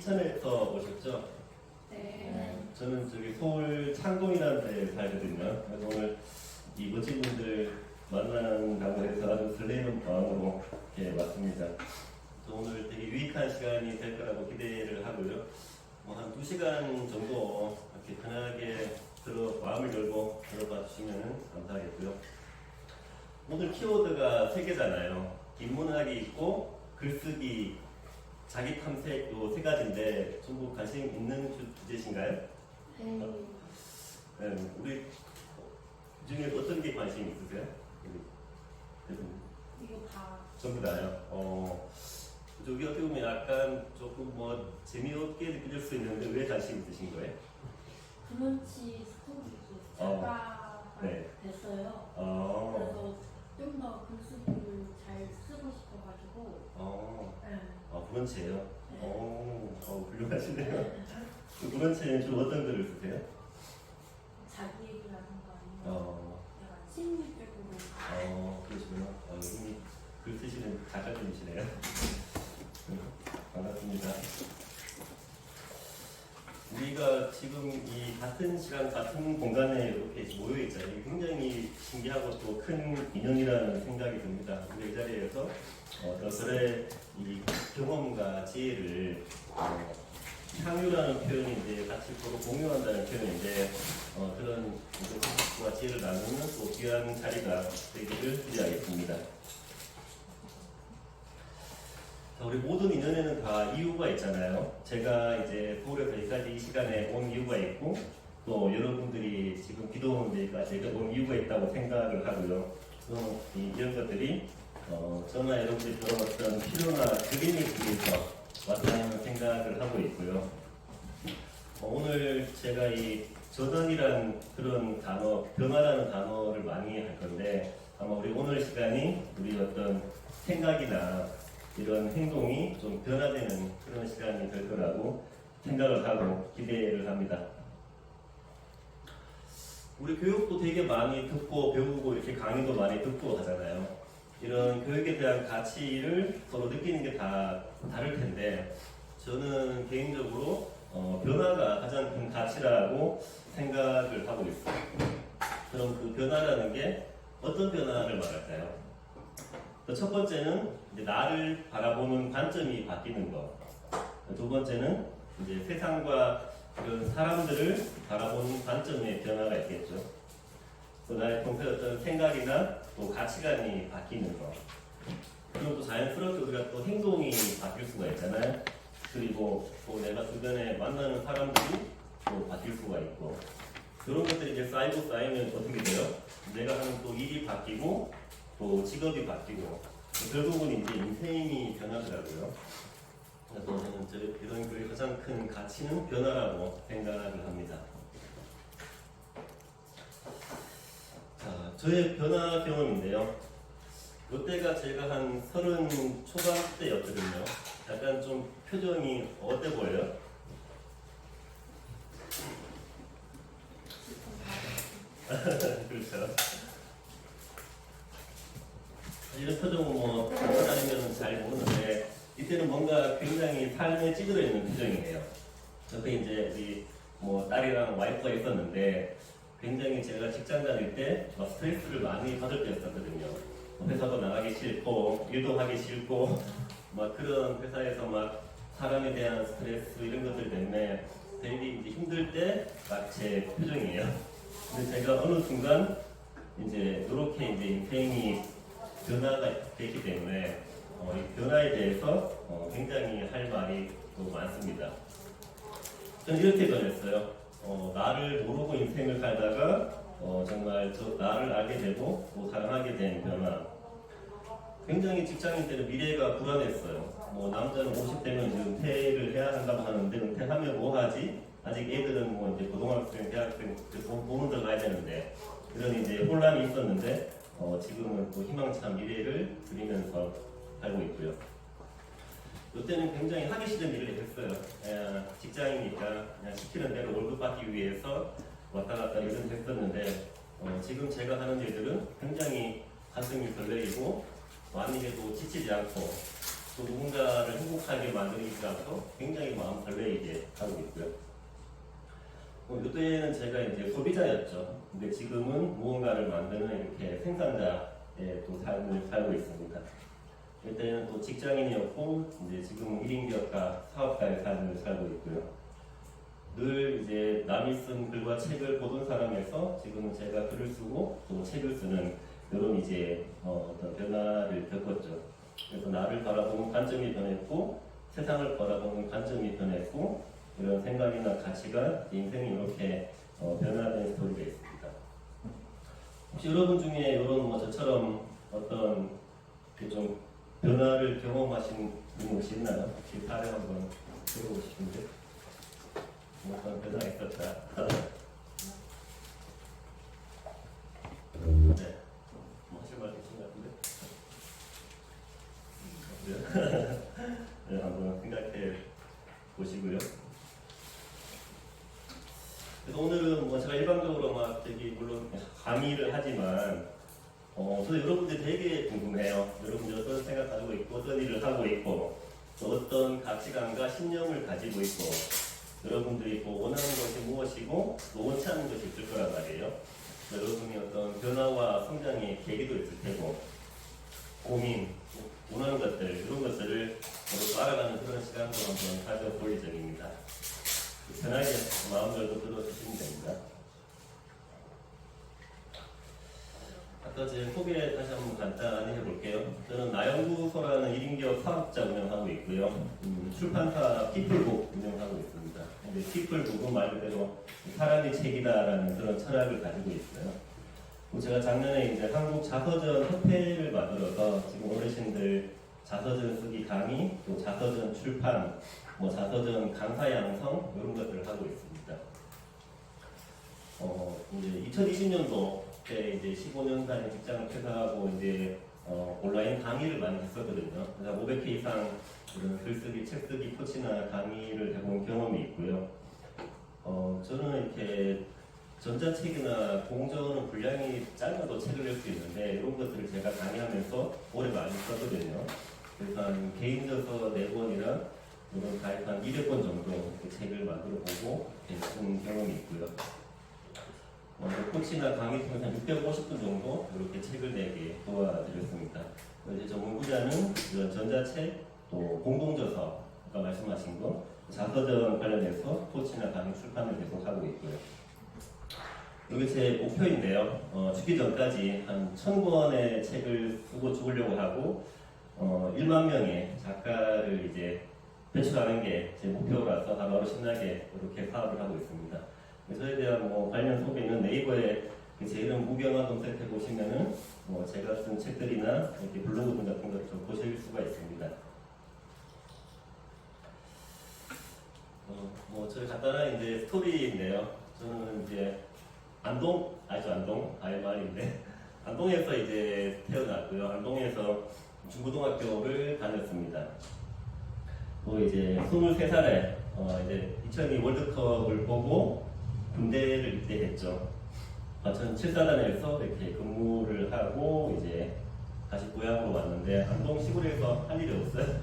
인천에서 오셨죠? 네. 저는 저기 서울 창동이라는 데 살거든요. 그래서 오늘 이 멋진 분들 만난다고 해서 아주 설레는 마음으로 이렇게 왔습니다. 저 오늘 되게 유익한 시간이 될 거라고 기대를 하고요. 한 2시간 정도 이렇게 편하게 마음을 열고 들어봐 주시면 감사하겠고요. 오늘 키워드가 3개잖아요. 인문학이 있고 글쓰기, 자기 탐색 요 3가지인데 전부 관심 있는 주제신가요? 네. 우리 중에 어떤 게 관심 있으세요? 이거 다. 전부 다요. 저기 어떻게 보면 약간 조금 뭐 재미없게 느껴질 수 있는데 왜 관심 있으신 거예요? 브런치 스토리도 작가가 네. 됐어요. 그래서 좀 더 글쓰기를 잘 쓰고 싶어가지고. 네. 브런치예요? 네. 훌륭하시네요. 그 브런치는 주로 어떤 글을 쓰세요? 자기 얘기하는 거 아니면 약간 심리적으로. 그러시구나. 이미 글 쓰시는 작가님이시네요. 반갑습니다. 우리가 지금 이 같은 시간, 같은 공간에 이렇게 모여 있잖아요. 굉장히 신기하고 또 큰 인연이라는 생각이 듭니다. 우리 이 자리에서 저의 이 경험과 지혜를 향유라는 표현인데 같이 서로 공유한다는 표현인데 그런 과 지혜를 나누는 또 귀한 자리가 되기를 기대하겠습니다. 우리 모든 인연에는 다 이유가 있잖아요. 제가 이제 서울에서 여기까지 이 시간에 온 이유가 있고 또 여러분들이 지금 기도하는 데까지 온 이유가 있다고 생각을 하고요. 또 이런 것들이 저나 여러분들이 그런 어떤 필요나 그림에 의해서 왔다는 생각을 하고 있고요. 오늘 제가 이 전환이라는 그런 단어, 변화라는 단어를 많이 할 건데 아마 우리 오늘 시간이 우리 어떤 생각이나 이런 행동이 좀 변화되는 그런 시간이 될 거라고 생각을 하고 기대를 합니다. 우리 교육도 되게 많이 듣고 배우고 이렇게 강의도 많이 듣고 하잖아요. 이런 교육에 대한 가치를 서로 느끼는 게 다 다를 텐데 저는 개인적으로 변화가 가장 큰 가치라고 생각을 하고 있어요. 그럼 그 변화라는 게 어떤 변화를 말할까요? 첫 번째는 이제 나를 바라보는 관점이 바뀌는 것. 두 번째는 이제 세상과 이런 사람들을 바라보는 관점의 변화가 있겠죠. 또 나의 평소에 어떤 생각이나 또 가치관이 바뀌는 것. 그리고 또 자연스럽게 우리가 또 행동이 바뀔 수가 있잖아요. 그리고 또 내가 주변에 만나는 사람들이 또 바뀔 수가 있고. 그런 것들이 이제 쌓이면 어떻게 돼요? 내가 하는 또 일이 바뀌고 또 직업이 바뀌고 결국은 이제 인생이 변하더라고요. 그래서 저는 이런 교육의 가장 큰 가치는 변화라고 생각을 합니다. 자, 저의 변화 경험인데요. 이때가 제가 한 30 초반대였거든요. 약간 좀 표정이 어때 보여요? 그렇죠. 이런 표정은 뭐 다니면 잘 모르는데 이때는 뭔가 굉장히 삶에 찌들어 있는 표정이에요. 옆에 이제 우리 뭐 딸이랑 와이프가 있었는데 굉장히 제가 직장 다닐 때 막 스트레스를 많이 받을 때였었거든요. 회사도 나가기 싫고 일도 하기 싫고 막 그런 회사에서 막 사람에 대한 스트레스 이런 것들 때문에 되게 이제 힘들 때 막 제 표정이에요. 근데 제가 어느 순간 이제 이렇게 이제 인생이 변화가 되기 때문에 이 변화에 대해서 굉장히 할 말이 또 많습니다. 저는 이렇게 변했어요. 나를 모르고 인생을 살다가 정말 나를 알게 되고 또 사랑하게 된 변화. 굉장히 직장인 때는 미래가 불안했어요. 뭐 남자는 50대면 이제 은퇴를 해야 한다고 하는데 은퇴하면 뭐 하지? 아직 애들은 뭐 이제 고등학생, 대학생 돈을 더 가야 되는데 이런 이제 혼란이 있었는데 지금은 또 희망찬 미래를 그리면서 살고 있고요. 이때는 굉장히 하기 싫은 일을 했어요. 직장이니까 그냥 시키는 대로 월급 받기 위해서 왔다 갔다 이런 일 했었는데 지금 제가 하는 일들은 굉장히 가슴이 설레이고 많이도 지치지 않고 또 누군가를 행복하게 만들기 위해서 굉장히 마음 설레이게 하고 있고요. 이때는 제가 이제 소비자였죠. 근데 지금은 무언가를 만드는 이렇게 생산자의 또 삶을 살고 있습니다. 이때는 또 직장인이었고 이제 지금은 1인 기업가 사업가의 삶을 살고 있고요. 늘 이제 남이 쓴 글과 책을 보던 사람에서 지금은 제가 글을 쓰고 또 책을 쓰는 이런 이제 어떤 변화를 겪었죠. 그래서 나를 바라보는 관점이 변했고 세상을 바라보는 관점이 변했고 이런 생각이나 가치가 인생이 이렇게 변화된 스토리가 있습니다. 혹시 여러분 중에 이런 뭐 저처럼 어떤 좀 변화를 경험하신 분이 혹시 있나요? 혹시 사례 한번 들어보고 싶은데 뭐 어떤 변화가 있었다. 네, 뭐 하실 말 계신 것 같은데 네, 한번 생각해 보시고요. 그래서 오늘은 뭐 제가 일반적으로 막 되게 물론 강의를 하지만 저도 여러분들 되게 궁금해요. 여러분들 어떤 생각 가지고 있고 어떤 일을 하고 있고 또 어떤 가치관과 신념을 가지고 있고 여러분들이 또 원하는 것이 무엇이고 또 원치 않는 것이 있을 거란 말이에요. 여러분이 어떤 변화와 성장의 계기도 있을 테고 고민, 원하는 것들 이런 것들을 서로 알아가는 그런 시간도 한번 가져볼 예정입니다. 편하게 마음대로 들어주시면 됩니다. 아까 제 소개 다시 한번 간단히 해볼게요. 저는 나연구소라는 1인기업 사업자 운영하고 있고요. 출판사 피플북 운영하고 있습니다. 근데 피플북은 말 그대로 사람이 책이다라는 그런 철학을 가지고 있어요. 제가 작년에 이제 한국 자서전 협회를 만들어서 지금 어르신들 자서전 쓰기 강의, 또 자서전 출판, 뭐 자서전 강사 양성 이런 것들을 하고 있습니다. 이제 2020년도 때 이제 15년간 직장을 퇴사하고 이제 온라인 강의를 많이 했었거든요. 그래서 500회 이상 이런 글쓰기, 책쓰기 코치나 강의를 해본 경험이 있고요. 저는 이렇게 전자책이나 공저는 분량이 짧아도 책을 낼 수 있는데 이런 것들을 제가 강의하면서 오래 많이 썼거든요. 그래서 한 개인 저서 4권이나 이런 가입 한 200권 정도 이렇게 책을 만들어 보고 쓴 경험이 있고요. 코치나 강의 통해서 한 650분 정도 이렇게 책을 내게 도와드렸습니다. 이제 전문 분야는 이런 전자책, 또 공동저서, 아까 말씀하신 거, 자서전 관련해서 코치나 강의 출판을 계속 하고 있고요. 이게 제 목표인데요. 죽기 전까지 한 1000권의 책을 쓰고 죽으려고 하고 1만 명의 작가를 이제 배출하는 게 제 목표라서 하루하루 신나게 이렇게 사업을 하고 있습니다. 저에 대한 뭐 관련 소개는 네이버에 제 이름 무경화 검색해 보시면은 제가 쓴 책들이나 이렇게 블로그 같은 걸 좀 보실 수가 있습니다. 저희 간단한 이제 스토리인데요. 저는 이제 안동, 아시죠? 안동? 알말인데 안동에서 이제 태어났고요. 안동에서 중고등학교를 다녔습니다. 또 이제 23살에 이제 2002 월드컵을 보고 군대를 입대했죠. 과천 7사단에서 이렇게 근무를 하고 이제 다시 고향으로 왔는데 안동 시골에서 할 일이 없어요.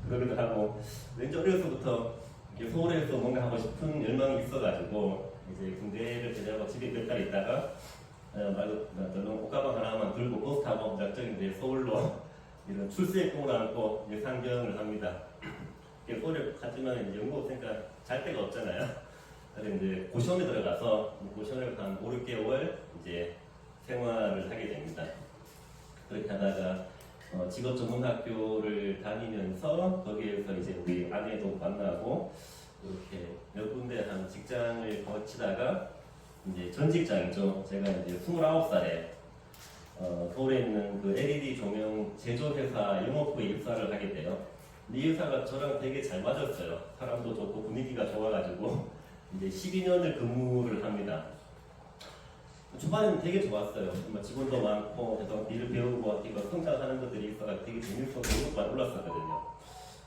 그러기도 하고 왠지 어려서부터 서울에서 뭔가 하고 싶은 열망이 있어가지고 이제 군대를 제대하고 집에 몇 달 있다가 저는 옷가방 하나만 들고 버스 타고 작정 이제 서울로 이런 출세의 꿈을 안고 이제 상경을 합니다. 서울에 갔지만 이제 연구 없으니까 잘 데가 없잖아요. 그래서 이제 고시원에 들어가서 고시원을 한 5, 6개월 이제 생활을 하게 됩니다. 그렇게 하다가 직업전문학교를 다니면서 거기에서 이제 우리 아내도 만나고 이렇게 몇 군데 한 직장을 거치다가 이제 전 직장이죠. 제가 이제 29살에 서울에 있는 그 LED 조명 제조회사 영업부에 입사를 하게 돼요. 근데 이 회사가 저랑 되게 잘 맞았어요. 사람도 좋고 분위기가 좋아가지고 이제 12년을 근무를 합니다. 초반에는 되게 좋았어요. 정말 직원도 많고 그래서 일을 배우고 이거 성장하는 것들이 있어서 되게 재밌어서 너무 올랐었거든요.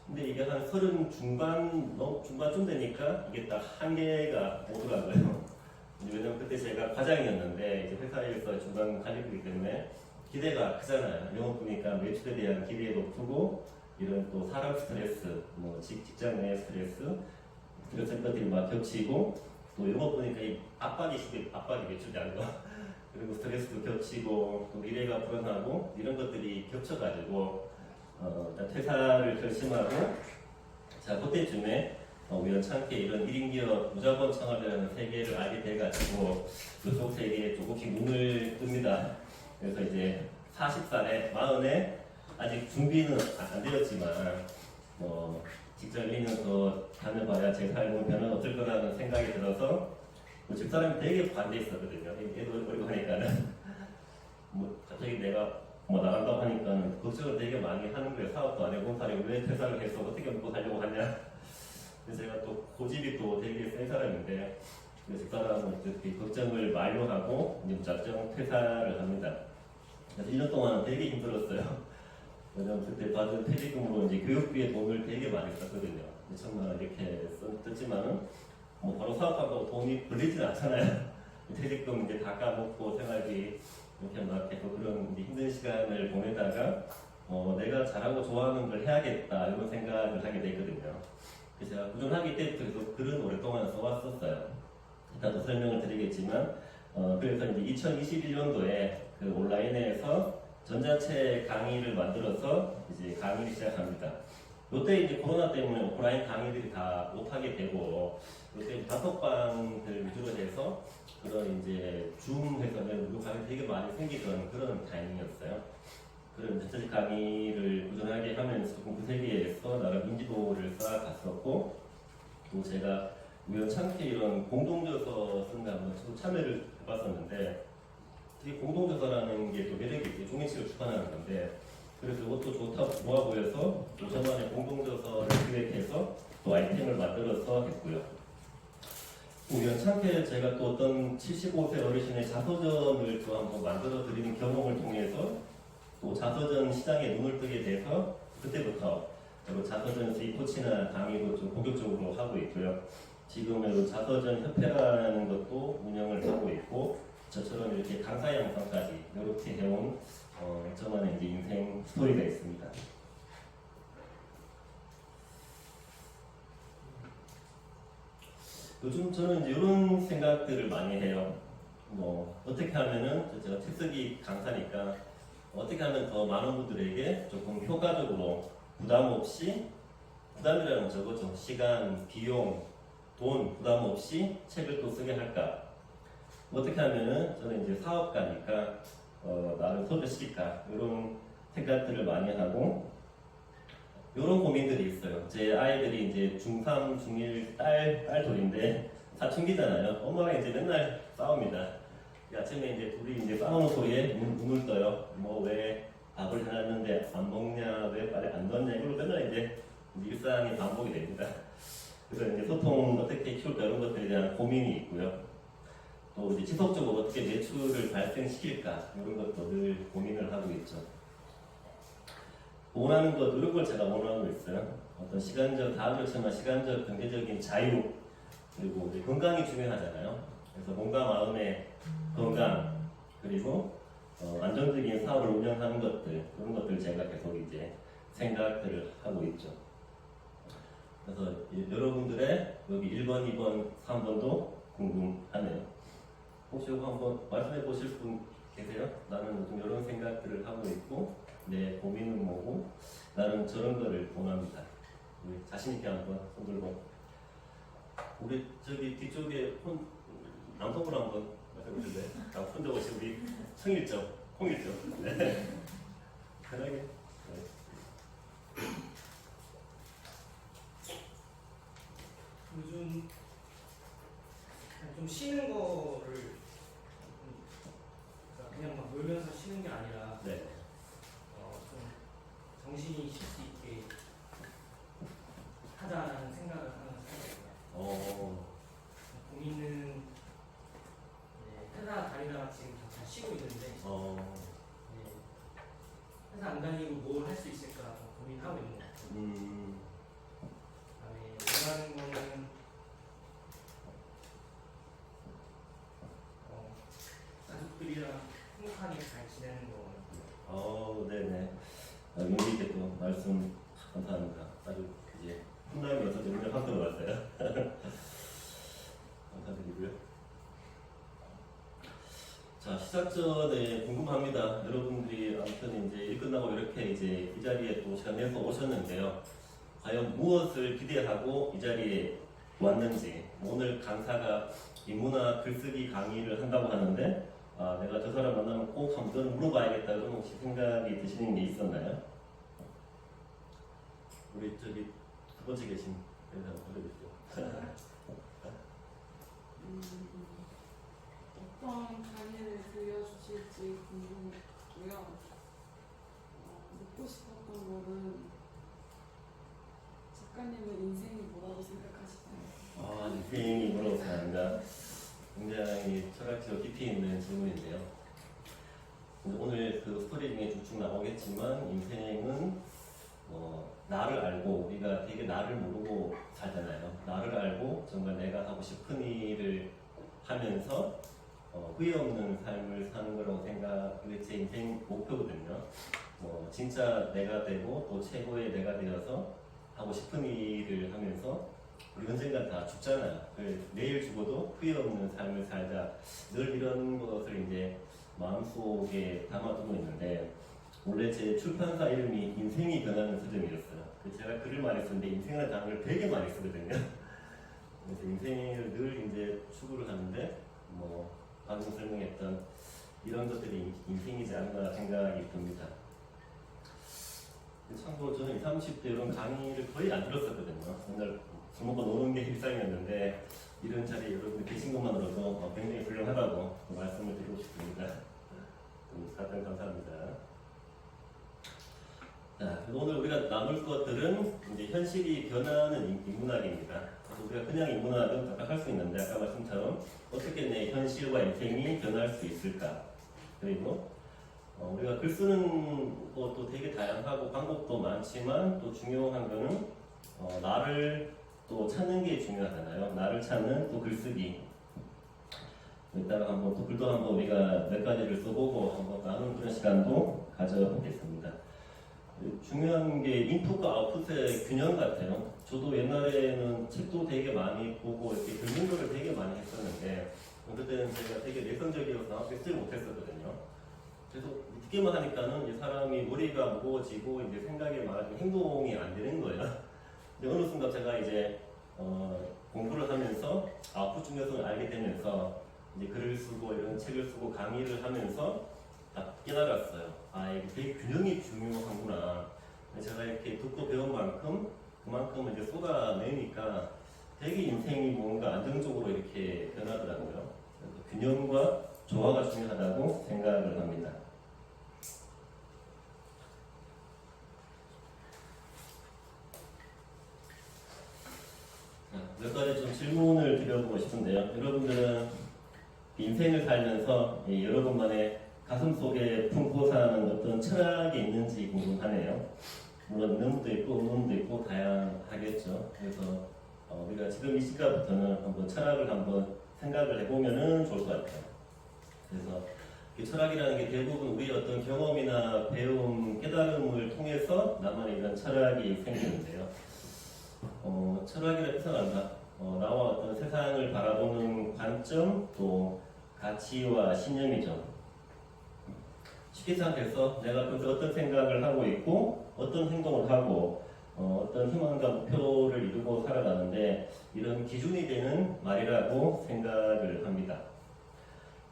근데 이게 한 30 중반쯤 되니까 이게 딱 한계가 오더라고요. 왜냐면 그때 제가 과장이었는데 이제 회사에서 중간 관리부이기 때문에 기대가 크잖아요. 영업부니까 매출에 대한 기대도 크고 이런 또 사람 스트레스, 뭐 직장 내 스트레스 이런 것들이 막 겹치고 또 이런 거 보니까 이 압박이 외출이 안 거. 그리고 스트레스도 겹치고 또 미래가 불안하고 이런 것들이 겹쳐가지고 일단 퇴사를 결심하고 자 그때쯤에 우연찮게 이런 1인 기업 무자본 창업이라는 세계를 알게 돼가지고 그쪽 세계에 조금씩 눈을 뜹니다. 그래서 이제 40살에 40에 아직 준비는 안 되었지만 직장 1년 더 다녀봐야 제 삶의 변화는 어떨 거라는 생각이 들어서 집사람이 되게 반대했었거든요. 얘도 어리고 하니까는 갑자기 내가 나간다고 하니까는 걱정을 되게 많이 하는 거예요. 사업도 안 해본 사람이 왜 퇴사를 해서 어떻게 먹고 살려고 하냐. 그래서 제가 또 고집이 또 되게 센 사람인데 집사람은 이렇게 걱정을 만료하고 이제 무작정 퇴사를 합니다. 그래서 1년 동안 되게 힘들었어요. 왜냐면 그때 받은 퇴직금으로 이제 교육비에 돈을 되게 많이 썼거든요. 2천만 원 이렇게 썼지만은 바로 사업한다고 돈이 벌리지는 않잖아요. 퇴직금 이제 다 까먹고 생활비 이렇게 막 계속 그런 이제 힘든 시간을 보내다가 내가 잘하고 좋아하는 걸 해야겠다 이런 생각을 하게 됐거든요. 그래서 제가 꾸준하게 때부터 계속 글은 오랫동안 써왔었어요. 이따도 설명을 드리겠지만 그래서 이제 2021년도에 그 온라인에서 전자책 강의를 만들어서 이제 강의를 시작합니다. 이때 이제 코로나 때문에 오프라인 강의들이 다 못하게 되고 이때 단톡방들 위주로 해서 그런 이제 줌해서는 무료 강의 되게 많이 생기던 그런 타이밍이었어요. 그런 전자책 강의를 꾸준하게 하면서 조금 그 세계에서 나름 인지도를 쌓아갔었고 또 제가 우연찮게 이런 공동저서 쓰는 데 한번 참여를 해봤었는데 이 공동저서라는 게 또 매력이 있어요. 종이책을 출판하는 건데 그래서 이것도 좋아 보여서 5천만의 공동저서를 기획해서 또 아이템을 만들어서 했고요. 우연찮게 제가 또 어떤 75세 어르신의 자서전을 또 한번 만들어 드리는 경험을 통해서 또 자서전 시장에 눈을 뜨게 돼서 그때부터 자서전 수입 코치나 강의도 좀 본격적으로 하고 있고요. 지금은 자서전 협회라는 것도 운영을 하고 있고 저처럼 이렇게 강사 양성까지 이렇게 해온 저만의 이제 인생 스토리가 있습니다. 요즘 저는 이제 이런 생각들을 많이 해요. 어떻게 하면은 제가 특석이 강사니까 어떻게 하면 더 많은 분들에게 조금 효과적으로 부담 없이 부담이라는 건 저거죠. 시간, 비용, 돈 부담 없이 책을 또 쓰게 할까? 어떻게 하면은 저는 이제 사업가니까 나를 소개시킬까? 이런 생각들을 많이 하고 이런 고민들이 있어요. 제 아이들이 이제 중3, 중1 딸둘인데 사춘기잖아요. 엄마가 이제 맨날 싸웁니다. 아침에 이제 둘이 이제 싸우는 소리에 눈을 떠요. 왜 밥을 해놨는데 안 먹냐, 왜 빨리 안 넣냐, 이걸로 맨날 이제 일상이 반복이 됩니다. 그래서 이제 소통 어떻게 키울까 이런 것들에 대한 고민이 있고요. 또 이제 지속적으로 어떻게 매출을 발생시킬까 이런 것도 늘 고민을 하고 있죠. 원하는 것 이런 걸 제가 원하고 있어요. 어떤 시간적 다 그렇지만 시간적 경제적인 자유 그리고 이제 건강이 중요하잖아요. 그래서 몸과 마음의 건강 그리고 안정적인 사업을 운영하는 것들 그런 것들 제가 계속 이제 생각들을 하고 있죠. 그래서 여러분들의 여기 1번, 2번, 3번도 궁금하네요. 혹시 이거 한번 말씀해 보실 분 계세요? 나는 요즘 이런 생각들을 하고 있고 내 고민은 뭐고 나는 저런 거를 원합니다. 우리 자신 있게 한번 손 들고 우리 저기 뒤쪽에 남성분 한번 말씀해 주실래요? 손 들어보시 우리 청일점, 홍일점. 네. 편하게. 네. 요즘 좀 쉬는 거를 그냥 막 놀면서 쉬는 게 아니라 네. 좀 정신이 쉴 수 있게 하자라는 생각을 하는 사람이고요. 고민은 회사 다니다가 지금 잠깐 쉬고 있는데 회사 안 다니고 뭘 할 수 있을까 고민하고 있는 것 같아요. 그다음에 원하는 거는 가족들이랑 행복하게 잘 지내는 거. 네네. 의미 있게 또 말씀 감사합니다. 아주 이제 훈남이어서 눈에 확 들어왔어요. 감사드리고요. 자, 시작 전에 궁금합니다. 여러분들이 아무튼 이제 일 끝나고 이렇게 이제 이 자리에 또 시간 내서 오셨는데요. 과연 무엇을 기대하고 이 자리에 왔는지, 오늘 강사가 인문학 글쓰기 강의를 한다고 하는데 내가 저 사람 만나면 꼭 한번 물어봐야겠다 이런 혹시 생각이 드시는 게 있었나요? 우리 저기 두 번째 계신 회사 물어보세요. 어떤 강의를 들려주실지 궁금했고요. 묻고 싶었던 거는 작가님은 인생이 뭐라고 생각하시나요? 인생이 뭐라고 생각합니다. 굉장히 철학적 깊이 있는 질문인데요. 오늘 그 스토리 중에 쭉쭉 나오겠지만 인생은 나를 알고, 우리가 되게 나를 모르고 살잖아요. 나를 알고 정말 내가 하고 싶은 일을 하면서 후회 없는 삶을 사는 거라고 그게 제 인생 목표거든요. 진짜 내가 되고 또 최고의 내가 되어서 하고 싶은 일을 하면서 우리 언젠가 다 죽잖아요. 내일 죽어도 후회 없는 삶을 살자. 늘 이런 것을 이제 마음속에 담아두고 있는데, 원래 제 출판사 이름이 인생이 변하는 서점이었어요. 제가 글을 많이 쓰는데 인생이라는 단어를 되게 많이 쓰거든요. 그래서 인생을 늘 이제 추구를 하는데, 방금 설명했던 이런 것들이 인생이지 않나 생각이 듭니다. 참고로 저는 20, 30대 이런 강의를 거의 안 들었었거든요. 맨날 술 먹고 노는 게 일상이었는데, 이런 자리에 여러분 계신 것만으로도 굉장히 훌륭하다고 말씀을 드리고 싶습니다. 답변 감사합니다. 자, 오늘 우리가 나눌 것들은 이제 현실이 변하는 인문학입니다. 그래서 우리가 그냥 인문학은 각각 할 수 있는데, 아까 말씀처럼 어떻게 내 현실과 인생이 변할 수 있을까? 그리고 우리가 글 쓰는 것도 되게 다양하고 방법도 많지만, 또 중요한 거는 나를 또 찾는 게 중요하잖아요. 나를 찾는 또 글쓰기. 이따가 한번 또 글도 한번 우리가 몇 가지를 써보고 한번 나누는 그런 시간도 가져보겠습니다. 중요한 게 인풋과 아웃풋의 균형 같아요. 저도 옛날에는 책도 되게 많이 보고 이렇게 글문도를 되게 많이 했었는데, 그때는 제가 되게 내성적이어서 나한테 쓰지 못했었거든요. 그래서 듣기만 하니까는 이 사람이 머리가 무거워지고 이제 생각이 많아지고 행동이 안 되는 거예요. 근데 어느 순간 제가 이제 공부를 하면서 아웃풋 중요성을 알게 되면서 이제 글을 쓰고 이런 책을 쓰고 강의를 하면서 딱 깨달았어요. 이게 되게 균형이 중요하구나. 제가 이렇게 듣고 배운 만큼 그만큼 이제 쏟아내니까 되게 인생이 뭔가 안정적으로 이렇게 변하더라고요. 그래서 균형과 조화가 중요하다고 생각을 합니다. 몇 가지 좀 질문을 드려보고 싶은데요. 여러분들은 인생을 살면서 여러분만의 가슴 속에 품고 사는 어떤 철학이 있는지 궁금하네요. 물론 있는 분도 있고 없는 분도 있고 다양하겠죠. 그래서 우리가 지금 이 시간부터는 한번 철학을 한번 생각을 해보면은 좋을 것 같아요. 그래서 이 철학이라는 게 대부분 우리의 어떤 경험이나 배움, 깨달음을 통해서 나만의 이런 철학이 생기는데요. 철학이라 해석한다. 나와 어떤 세상을 바라보는 관점, 또 가치와 신념이죠. 쉽게 생각해서 내가 평소 어떤 생각을 하고 있고 어떤 행동을 하고 어떤 희망과 목표를 이루고 살아가는데, 이런 기준이 되는 말이라고 생각을 합니다.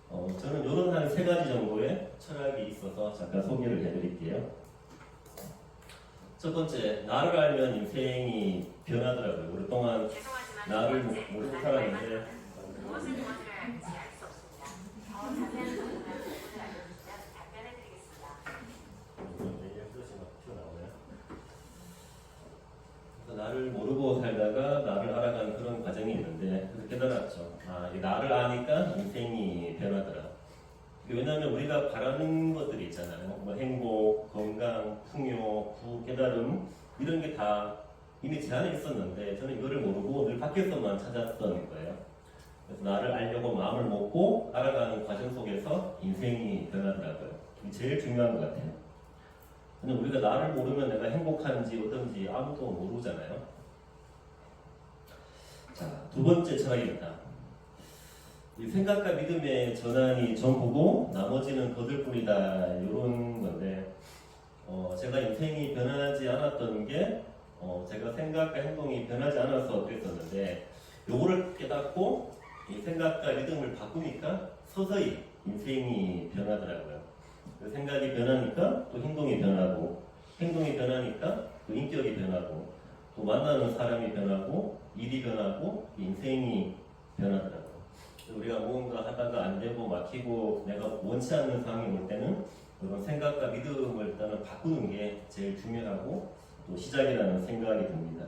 저는 이런 한 3가지 정도의 철학이 있어서 잠깐 소개를 해드릴게요. 첫 번째, 나를 알면 인생이 변하더라고요. 오랫동안 나를 모르고 살았는데 무엇을 도와드려야 할지 알 수 없습니다. 더 자세한 질문을 알려주시면 답변해드리겠습니다. 나를 모르고 살다가 나를 알아가는 그런 과정이 있는데, 그래서 깨달았죠. 이 나를 아니까 인생이 변하더라. 왜냐하면 우리가 바라는 것들이 있잖아요. 행복, 건강, 풍요, 부, 깨달음, 이런 게 다 이미 제 안에 있었는데 저는 이거를 모르고 늘 밖에서만 찾았던 거예요. 그래서 나를 알려고 마음을 먹고 알아가는 과정 속에서 인생이 변하더라고요. 이게 제일 중요한 것 같아요. 근데 우리가 나를 모르면 내가 행복한지 어떤지 아무도 모르잖아요. 자, 두 번째 철학입니다. 이 생각과 믿음의 전환이 전부고 나머지는 거들 뿐이다. 이런 건데, 제가 인생이 변하지 않았던 게, 제가 생각과 행동이 변하지 않아서 그랬었는데, 요거를 깨닫고 이 생각과 믿음을 바꾸니까 서서히 인생이 변하더라고요. 생각이 변하니까 또 행동이 변하고, 행동이 변하니까 또 인격이 변하고, 또 만나는 사람이 변하고, 일이 변하고, 인생이 변하더라고요. 우리가 무언가 하다가 안 되고 막히고 내가 원치 않는 상황이 올 때는 이런 생각과 믿음을 일단은 바꾸는 게 제일 중요하고 또 시작이라는 생각이 듭니다.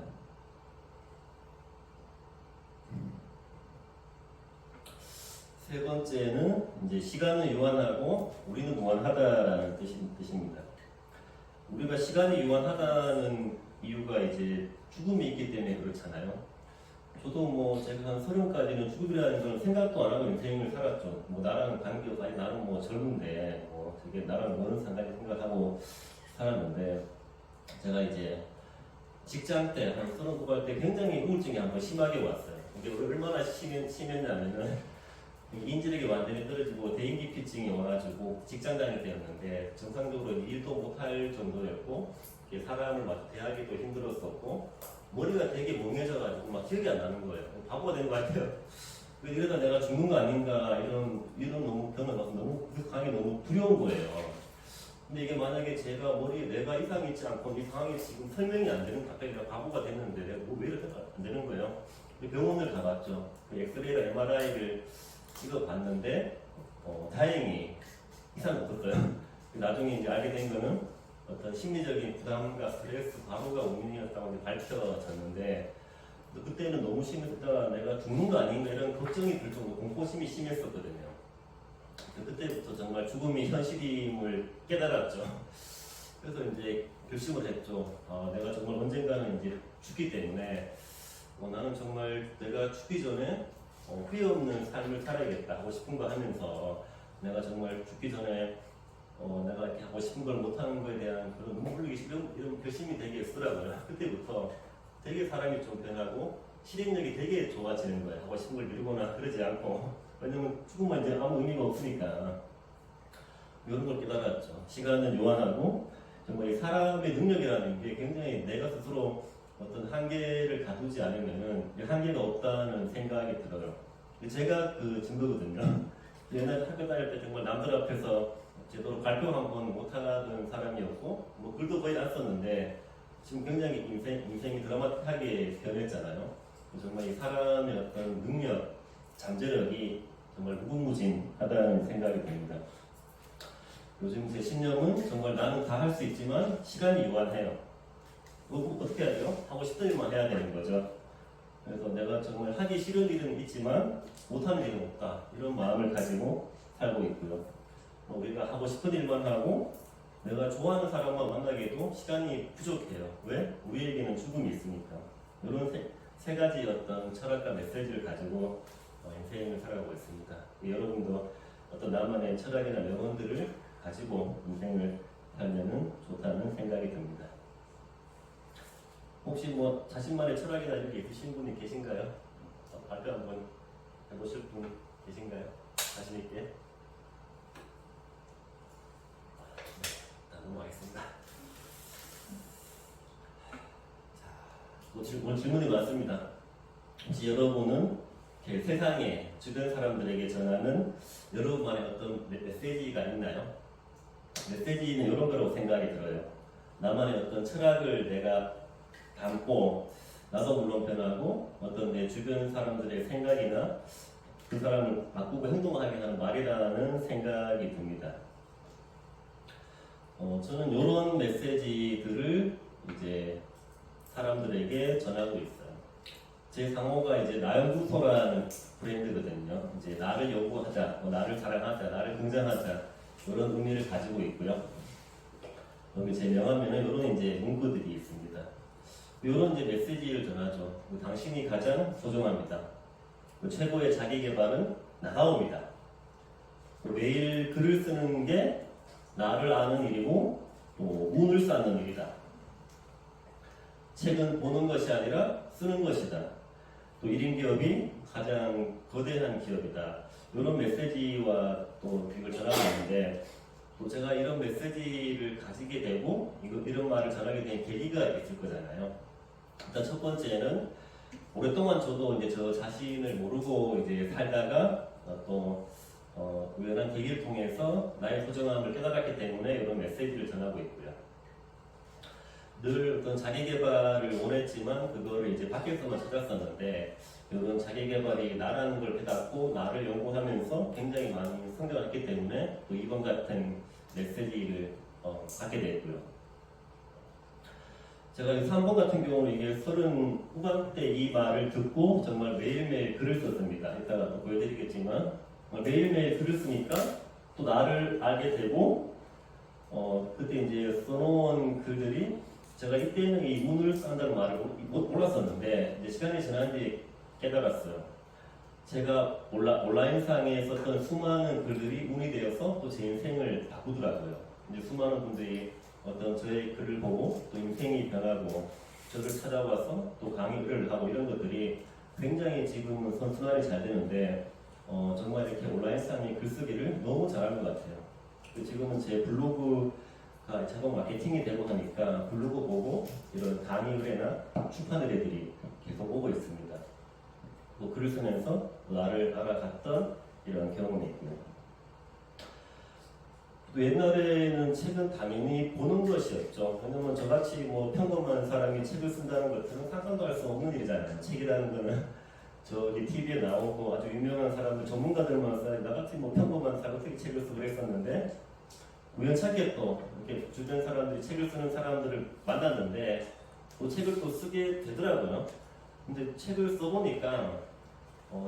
세 번째는 이제 시간은 유한하고 우리는 무한하다라는 뜻입니다. 우리가 시간이 유한하다는 이유가 이제 죽음이 있기 때문에 그렇잖아요. 저도 뭐 제가 한 30까지는 죽음이라는 건 생각도 안 하고 인생을 살았죠. 뭐 나랑 관계없고 아니 나는 뭐 젊은데 뭐 되게 나랑 뭐는 상관이 생각하고 살았는데 제가 이제 직장 때 한 39살 때 굉장히 우울증이 한번 심하게 왔어요. 이게 얼마나 심했냐면은 인지력이 완전히 떨어지고 대인기피증이 와가지고 직장 다닐 때였는데 정상적으로 일도 못할 정도였고 사람을 막 대하기도 힘들었었고 머리가 되게 멍해져가지고 막 기억이 안 나는 거예요. 바보가 된 것 같아요. 이러다 내가 죽는 거 아닌가 이런 너무 병을 와서 너무 강하게 너무 두려운 거예요. 근데 이게 만약에 제가 머리에 내가 이상이 있지 않고 이 상황이 지금 설명이 안 되는 갑자기 내가 바보가 됐는데 내가 왜 이렇게 안 되는 거예요? 병원을 가봤죠. 엑스레이랑 MRI를 찍어봤는데 다행히 이상이 없었어요. 나중에 이제 알게 된 거는 어떤 심리적인 부담과 스트레스 과부가 원인이었다고 밝혀졌는데 그때는 너무 심했다가 내가 죽는 거 아닌가 이런 걱정이 들 정도 공포심이 심했었거든요. 그때부터 정말 죽음이 현실임을 깨달았죠. 그래서 이제 결심을 했죠. 내가 정말 언젠가는 이제 죽기 때문에 나는 정말 내가 죽기 전에 후회 없는 삶을 살아야겠다 하고 싶은 거 하면서 내가 정말 죽기 전에 내가 이렇게 하고 싶은 걸 못하는 거에 대한 그런 눈물 흘리기 이런 결심이 되게 쓰더라고요. 그때부터 되게 사람이 좀 변하고 실행력이 되게 좋아지는 거예요. 하고 싶은 걸 미루거나 그러지 않고 왜냐면 죽으면 이제 아무 의미가 없으니까 이런 걸 깨달았죠. 시간은 요한하고 정말 이 사람의 능력이라는 게 굉장히 내가 스스로 어떤 한계를 가두지 않으면은 한계가 없다는 생각이 들어요. 제가 그 증거거든요. 옛날 학교 다닐 때 정말 남들 앞에서 제대로 발표 한 번 못하던 사람이었고 뭐 글도 거의 안 썼는데 지금 굉장히 인생이 드라마틱하게 변했잖아요. 정말 이 사람의 어떤 능력, 잠재력이 정말 무궁무진하다는 생각이 듭니다. 요즘 제 신념은 정말 나는 다 할 수 있지만 시간이 유한해요. 어떻게 해야 돼요? 하고 싶은 일만 해야 되는 거죠. 그래서 내가 정말 하기 싫은 일은 있지만 못하는 일은 없다. 이런 마음을 가지고 살고 있고요. 우리가 하고 싶은 일만 하고 내가 좋아하는 사람만 만나기에도 시간이 부족해요. 왜? 우리에게는 죽음이 있으니까. 이런 세 가지 어떤 철학과 메시지를 가지고 인생을 살아가고 있습니다. 여러분도 어떤 나만의 철학이나 명언들을 가지고 인생을 살면 좋다는 생각이 듭니다. 혹시 뭐 자신만의 철학이나 이렇게 있으신 분이 계신가요? 발표 한번 해보실 분 계신가요? 자신 있게. 넘어가겠습니다. 오늘 질문이 많습니다. 혹시 여러분은 세상에 주변 사람들에게 전하는 여러분만의 어떤 메시지가 있나요? 메시지는 이런 거라고 생각이 들어요. 나만의 어떤 철학을 내가 담고 나도 물론 변하고 어떤 내 주변 사람들의 생각이나 그 사람을 바꾸고 행동하게 하는 말이라는 생각이 듭니다. 저는 이런 메시지들을 이제 사람들에게 전하고 있어요. 제 상호가 이제 나연구소라는 브랜드거든요. 이제 나를 연구하자, 나를 사랑하자, 나를 긍정하자 이런 의미를 가지고 있고요. 여기 제 명함에는 이런 이제 문구들이 있습니다. 이런 이제 메시지를 전하죠. 당신이 가장 소중합니다. 최고의 자기 개발은 나다움이다. 매일 글을 쓰는 게 나를 아는 일이고 또 운을 쌓는 일이다. 책은 보는 것이 아니라 쓰는 것이다. 또 1인 기업이 가장 거대한 기업이다. 이런 메시지와 또 이걸 전하고 있는데, 또 제가 이런 메시지를 가지게 되고 이런 말을 전하게 된 계기가 있을 거잖아요. 일단 첫 번째는 오랫동안 저도 이제 저 자신을 모르고 이제 살다가 또 우연한 계기를 통해서 나의 소중함을 깨달았기 때문에 이런 메시지를 전하고 있고요. 늘 어떤 자기 개발을 원했지만 그거를 이제 밖에서만 찾았었는데, 이런 자기 개발이 나라는 걸 깨닫고 나를 연구하면서 굉장히 많이 성장했기 때문에 또 이번 같은 메시지를 갖게 됐고요. 제가 3번 같은 경우는 이게 30 후반대 이 말을 듣고 정말 매일매일 글을 썼습니다. 이따가 또 보여드리겠지만 매일매일 글을 쓰니까 또 나를 알게 되고 그때 이제 써놓은 글들이 제가 이때는 이 운을 쌓는다는 말을 몰랐었는데 이제 시간이 지난 뒤에 깨달았어요. 제가 온라인상에 썼던 수많은 글들이 운이 되어서 또 제 인생을 바꾸더라고요. 이제 수많은 분들이 어떤 저의 글을 보고 또 인생이 변하고 저를 찾아와서 또 강의를 하고 이런 것들이 굉장히 지금은 선순환이 잘 되는데 정말 이렇게 온라인상에 글쓰기를 너무 잘하는 것 같아요. 지금은 제 블로그가 자동 마케팅이 되고 하니까 블로그 보고 이런 강의 의뢰나 출판 의뢰들이 계속 오고 있습니다. 또 글을 쓰면서 나를 알아갔던 이런 경험이 있고요. 또 옛날에는 책은 당연히 보는 것이었죠. 왜냐면 저같이 뭐 평범한 사람이 책을 쓴다는 것들은 상상도 할 수 없는 일이잖아요. 책이라는 거는 저기 TV에 나오고 아주 유명한 사람들, 전문가들만 써요. 나같이 뭐 평범한 사람 어떻게 책을 쓰고 그랬었는데, 우연찮게 또 이렇게 주변 사람들이 책을 쓰는 사람들을 만났는데 또 책을 또 쓰게 되더라고요. 근데 책을 써보니까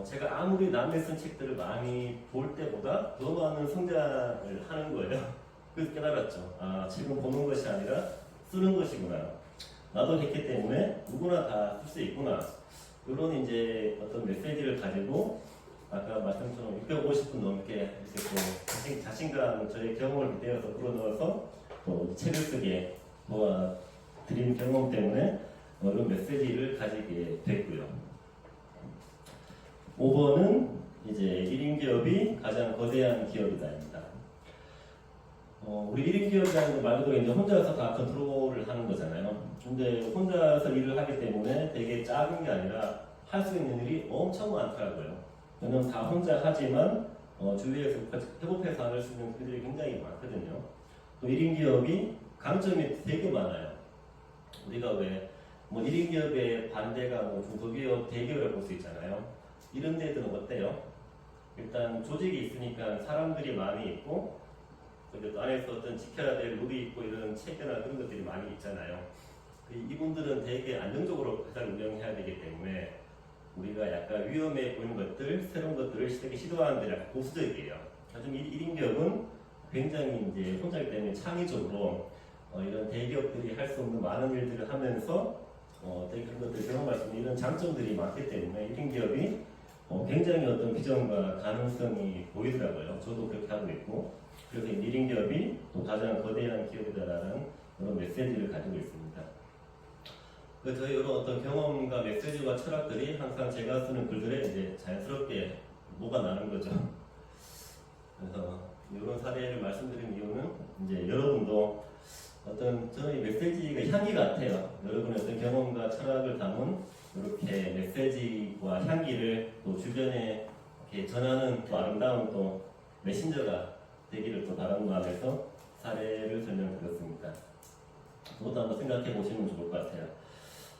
제가 아무리 남의 쓴 책들을 많이 볼 때보다 더 많은 성장을 하는 거예요. 그래서 깨달았죠. 아, 책은 보는 것이 아니라 쓰는 것이구나. 나도 했기 때문에 누구나 다 쓸 수 있구나. 이런 이제 어떤 메시지를 가지고 아까 말씀처럼 650분 넘게 이렇게 또 자신감, 저의 경험을 빗대어서 불어넣어서 또 책을 쓰게 도와드린 경험 때문에 이런 메시지를 가지게 됐고요. 5번은 이제 1인 기업이 가장 거대한 기업이다입니다. 우리 1인 기업이라는 거 말 그대로 이제 혼자서 다 컨트롤을 하는 거잖아요. 근데 혼자서 일을 하기 때문에 되게 작은 게 아니라 할 수 있는 일이 엄청 많더라고요. 왜냐면 다 혼자 하지만 주위에서 협업해서 할 수 있는 일들이 굉장히 많거든요. 또 1인 기업이 강점이 되게 많아요. 우리가 왜 뭐 1인 기업의 반대가 뭐 중소기업, 대기업이라고 볼 수 있잖아요. 이런 데들은 어때요? 일단 조직이 있으니까 사람들이 많이 있고, 또 안에서 어떤 지켜야 될 룰이 있고 이런 체계나 그런 것들이 많이 있잖아요. 이분들은 되게 안정적으로 회사를 운영해야 되기 때문에 우리가 약간 위험해 보이는 것들, 새로운 것들을 시도하는 데 약간 보수적이에요. 하지만 1인 기업은 굉장히 이제 혼자이기 때문에 창의적으로 이런 대기업들이 할 수 없는 많은 일들을 하면서 되게 그런 것들 경험할 수 있는 이런 장점들이 많기 때문에 1인 기업이 굉장히 어떤 비전과 가능성이 보이더라고요. 저도 그렇게 하고 있고, 그래서 1인 기업이 또 가장 거대한 기업이다라는 그런 메시지를 가지고 있습니다. 저희 이런 어떤 경험과 메시지와 철학들이 항상 제가 쓰는 글들에 이제 자연스럽게 녹아나는 거죠. 그래서 이런 사례를 말씀드린 이유는 이제 여러분도 어떤 저는 이 메시지가 향기 같아요. 여러분의 어떤 경험과 철학을 담은 이렇게 메시지와 향기를 또 주변에 이렇게 전하는 또 아름다운 또 메신저가 되기를 또 바라는 마음에서 사례를 설명드렸습니다. 그것도 한번 생각해 보시면 좋을 것 같아요.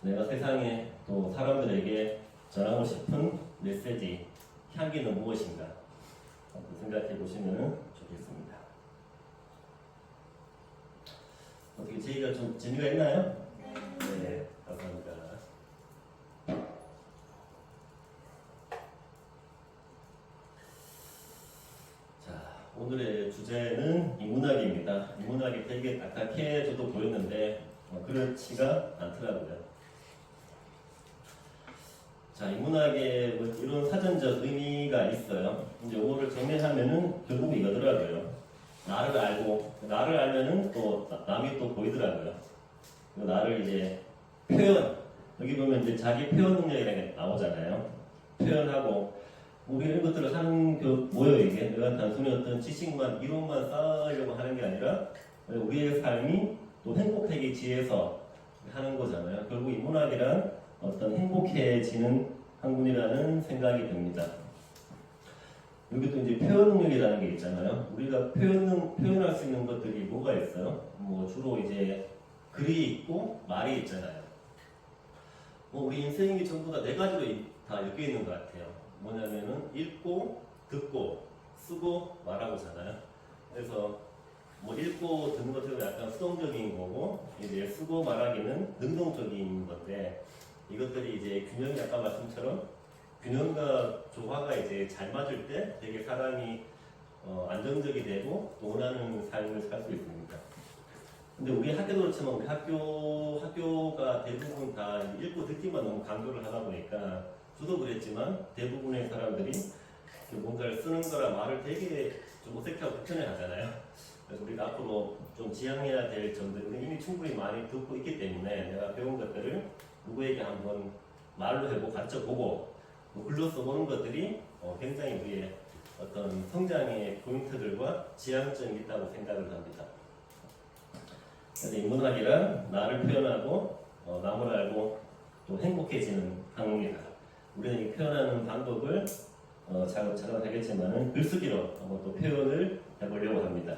내가 세상에 또 사람들에게 전하고 싶은 메시지, 향기는 무엇인가? 한번 생각해 보시면 좋겠습니다. 어떻게 제의가 좀 재미가 있나요? 네, 감사합니다. 자, 오늘의 주제는 인문학입니다. 인문학이 되게 딱딱해져도 보였는데 그렇지가 않더라고요. 자, 인문학에 뭐 이런 사전적 의미가 있어요. 이제 이거를 정리하면은 결국 이거더라고요. 나를 알고 나를 알면은 또 남이 또 보이더라고요. 나를 이제 표현 여기 보면 이제 자기 표현 능력이라는 게 나오잖아요. 표현하고 우리 이런 것들을 하는 그 뭐예요 이게? 내가 단순히 어떤 지식만 이론만 쌓으려고 하는 게 아니라 우리의 삶이 또 행복하기 위해서 하는 거잖아요. 결국 인문학이란 어떤 행복해지는 학문이라는 생각이 듭니다. 여기 또 이제 표현 능력이라는 게 있잖아요. 우리가 표현할 수 있는 것들이 뭐가 있어요? 뭐 주로 이제 글이 있고 말이 있잖아요. 뭐 우리 인생이 전부 다 네 가지로 다 엮여 있는 것 같아요. 뭐냐면은 읽고, 듣고, 쓰고, 말하고잖아요. 그래서 뭐 읽고 듣는 것들은 약간 수동적인 거고 이제 쓰고 말하기는 능동적인 건데 이것들이 이제 균형이 아까 말씀처럼 균형과 조화가 이제 잘 맞을 때 되게 사람이 안정적이 되고 또 원하는 삶을 살 수 있습니다. 근데 우리 학교도 그렇지만 우리 학교가 대부분 다 읽고 듣기만 너무 강조를 하다 보니까 저도 그랬지만 대부분의 사람들이 뭔가를 쓰는 거라 말을 되게 좀 어색하고 불편해 하잖아요. 그래서 우리가 앞으로 좀 지향해야 될 점들은 이미 충분히 많이 듣고 있기 때문에 내가 배운 것들을 누구에게 한번 말로 해보고 가르쳐보고 글로 써보는 것들이 굉장히 우리의 어떤 성장의 포인트들과 지향점이 있다고 생각을 합니다. 그래서 인문학이란 나를 표현하고 남을 알고 또 행복해지는 학문이다. 우리는 이 표현하는 방법을 차근차근 하겠지만은 글쓰기로 한번 또 표현을 해보려고 합니다.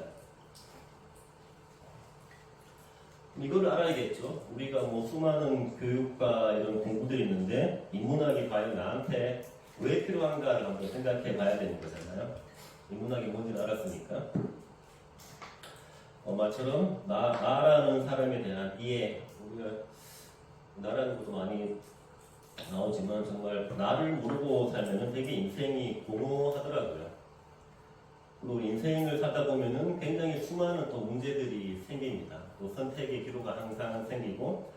이거를 알아야겠죠. 우리가 뭐 수많은 교육과 이런 공부들이 있는데 인문학이 과연 나한테 왜 필요한가를 한번 생각해 봐야 되는 거잖아요. 인문학이 뭔지는 알았으니까. 말처럼 나라는 사람에 대한 이해, 우리가 나라는 것도 많이 나오지만 정말 나를 모르고 살면은 되게 인생이 공허하더라고요. 그리고 인생을 살다 보면은 굉장히 수많은 또 문제들이 생깁니다. 또 선택의 기로가 항상 생기고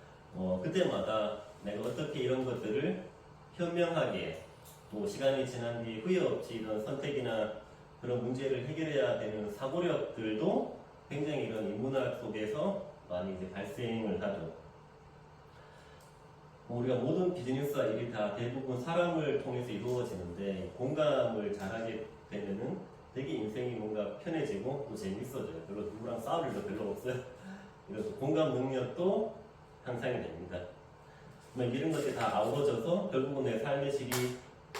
그때마다 내가 어떻게 이런 것들을 현명하게 또 시간이 지난 뒤에 후회 없이 이런 선택이나 그런 문제를 해결해야 되는 사고력들도 굉장히 이런 인문학 속에서 많이 이제 발생을 하죠. 우리가 모든 비즈니스와 일이 다 대부분 사람을 통해서 이루어지는데 공감을 잘하게 되면은 되게 인생이 뭔가 편해지고 또 재밌어져요. 별로 누구랑 싸울 일도 별로 없어요. 그래서 공감 능력도 향상이 됩니다. 이런 것들이 다 아우러져서 결국은 내 삶의 질이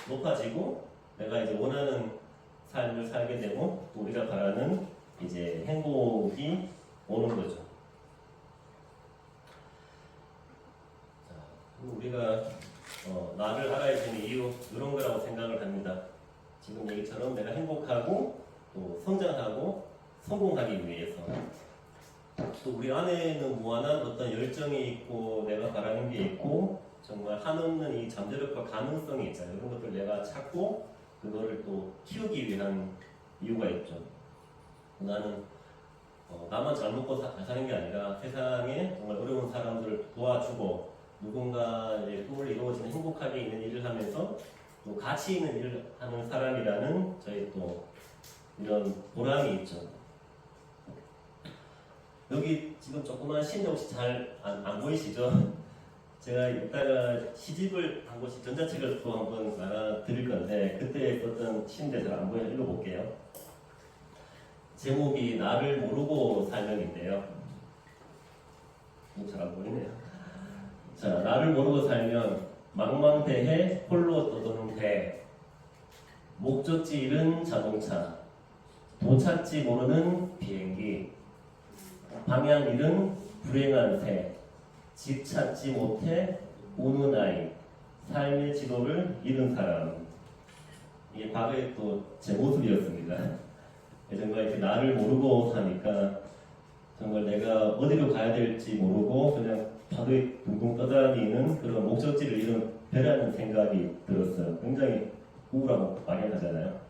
높아지고 내가 이제 원하는 삶을 살게 되고 또 우리가 바라는 이제 행복이 오는 거죠. 자, 우리가 나를 알아야 되는 이유 이런 거라고 생각을 합니다. 지금 얘기처럼 내가 행복하고 또 성장하고 성공하기 위해서 또 우리 안에는 무한한 어떤 열정이 있고 내가 바라는 게 있고 정말 한없는 이 잠재력과 가능성이 있잖아요. 이런 것들 내가 찾고 그거를 또 키우기 위한 이유가 있죠. 나는 나만 잘 먹고 잘 사는 게 아니라 세상에 정말 어려운 사람들을 도와주고 누군가의 꿈을 이루어지는 행복하게 있는 일을 하면서 또 가치 있는 일을 하는 사람이라는 저희 또 이런 보람이 있죠. 여기 지금 조그만 시인데 혹시 잘 안 보이시죠? 제가 이따가 시집을 한 곳이 전자책을 또 한번 나눠 드릴 건데 그때 썼던 시인데 잘 안 보여요. 읽어볼게요. 제목이 나를 모르고 살면인데요. 잘 안 보이네요. 자, 나를 모르고 살면 망망대해 홀로 떠도는 배, 목적지 잃은 자동차, 도찾지 모르는 비행기, 방향 잃은 불행한 새, 집 찾지 못해 우는 아이, 삶의 지도를 잃은 사람. 이게 과거에 또 제 모습이었습니다. 정말 이렇게 나를 모르고 사니까 정말 내가 어디로 가야 될지 모르고 그냥 파도에 둥둥 떠다니는 그런 목적지를 잃은 배라는 생각이 들었어요. 굉장히 우울하고 막연하잖아요.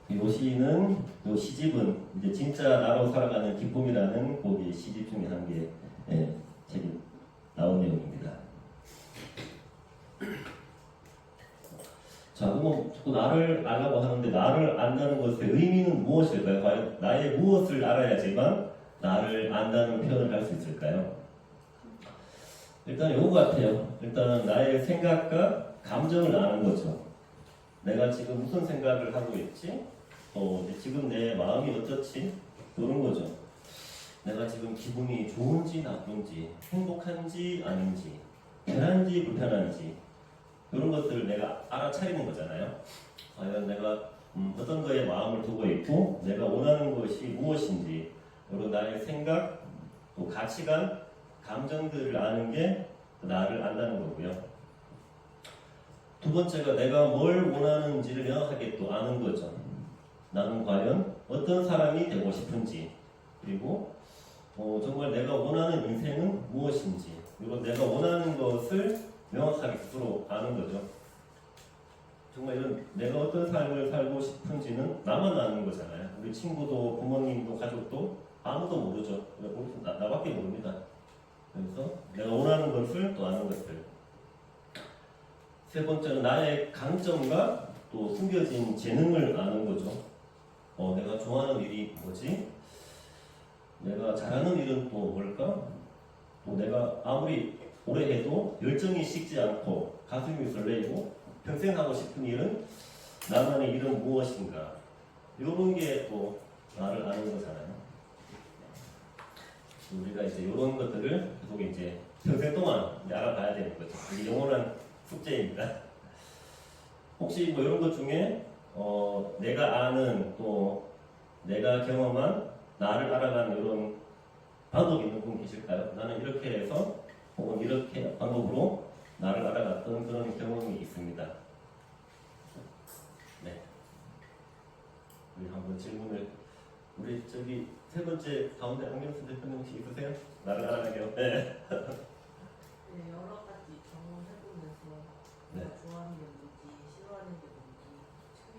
이 시는, 이 시집은 이제 진짜 나로 살아가는 기쁨이라는 곡이 시집 중에 한 개 책이 나온 내용입니다. 자, 그럼 자꾸 나를 알라고 하는데 나를 안다는 것의 의미는 무엇일까요? 과연 나의 무엇을 알아야지만 나를 안다는 표현을 할 수 있을까요? 일단 요거 같아요. 일단은 나의 생각과 감정을 아는 거죠. 내가 지금 무슨 생각을 하고 있지? 지금 내 마음이 어떻지? 이런 거죠. 내가 지금 기분이 좋은지 나쁜지, 행복한지 아닌지, 편한지 불편한지 이런 것들을 내가 알아차리는 거잖아요. 과연 내가 어떤 거에 마음을 두고 있고 내가 원하는 것이 무엇인지 이런 나의 생각, 또 가치관, 감정들을 아는 게 나를 안다는 거고요. 두 번째가 내가 뭘 원하는지를 명확하게 또 아는 거죠. 나는 과연 어떤 사람이 되고 싶은지, 그리고 정말 내가 원하는 인생은 무엇인지, 그리고 내가 원하는 것을 명확하게 스스로 아는 거죠. 정말 이런 내가 어떤 삶을 살고 싶은지는 나만 아는 거잖아요. 우리 친구도 부모님도 가족도 아무도 모르죠. 나밖에 모릅니다. 그래서 내가 원하는 것을 또 아는 것들. 세 번째는 나의 강점과 또 숨겨진 재능을 아는 거죠. 내가 좋아하는 일이 뭐지? 내가 잘하는 일은 또 뭘까? 또 내가 아무리 오래 해도 열정이 식지 않고 가슴이 설레고 평생 하고 싶은 일은 나만의 일은 무엇인가? 이런 게 또 나를 아는 거잖아요. 우리가 이제 이런 것들을 계속 이제 평생 동안 알아봐야 되는 거죠. 이게 영원한 숙제입니다. 혹시 뭐 이런 것 중에 내가 아는 또 내가 경험한 나를 알아가는 이런 방법이 있는 분 계실까요? 나는 이렇게 해서 혹은 이렇게 방법으로 나를 알아갔던 그런 경험이 있습니다. 네. 우리 한번 질문을 우리 저기 세 번째 가운데 안경 쓴 대표님 혹시 있으세요? 나를 알아가게요. 네. 네, 여러 가지 경험해보면서 네. 내가 좋아하는 게 뭔지 싫어하는 게 뭔지 찾는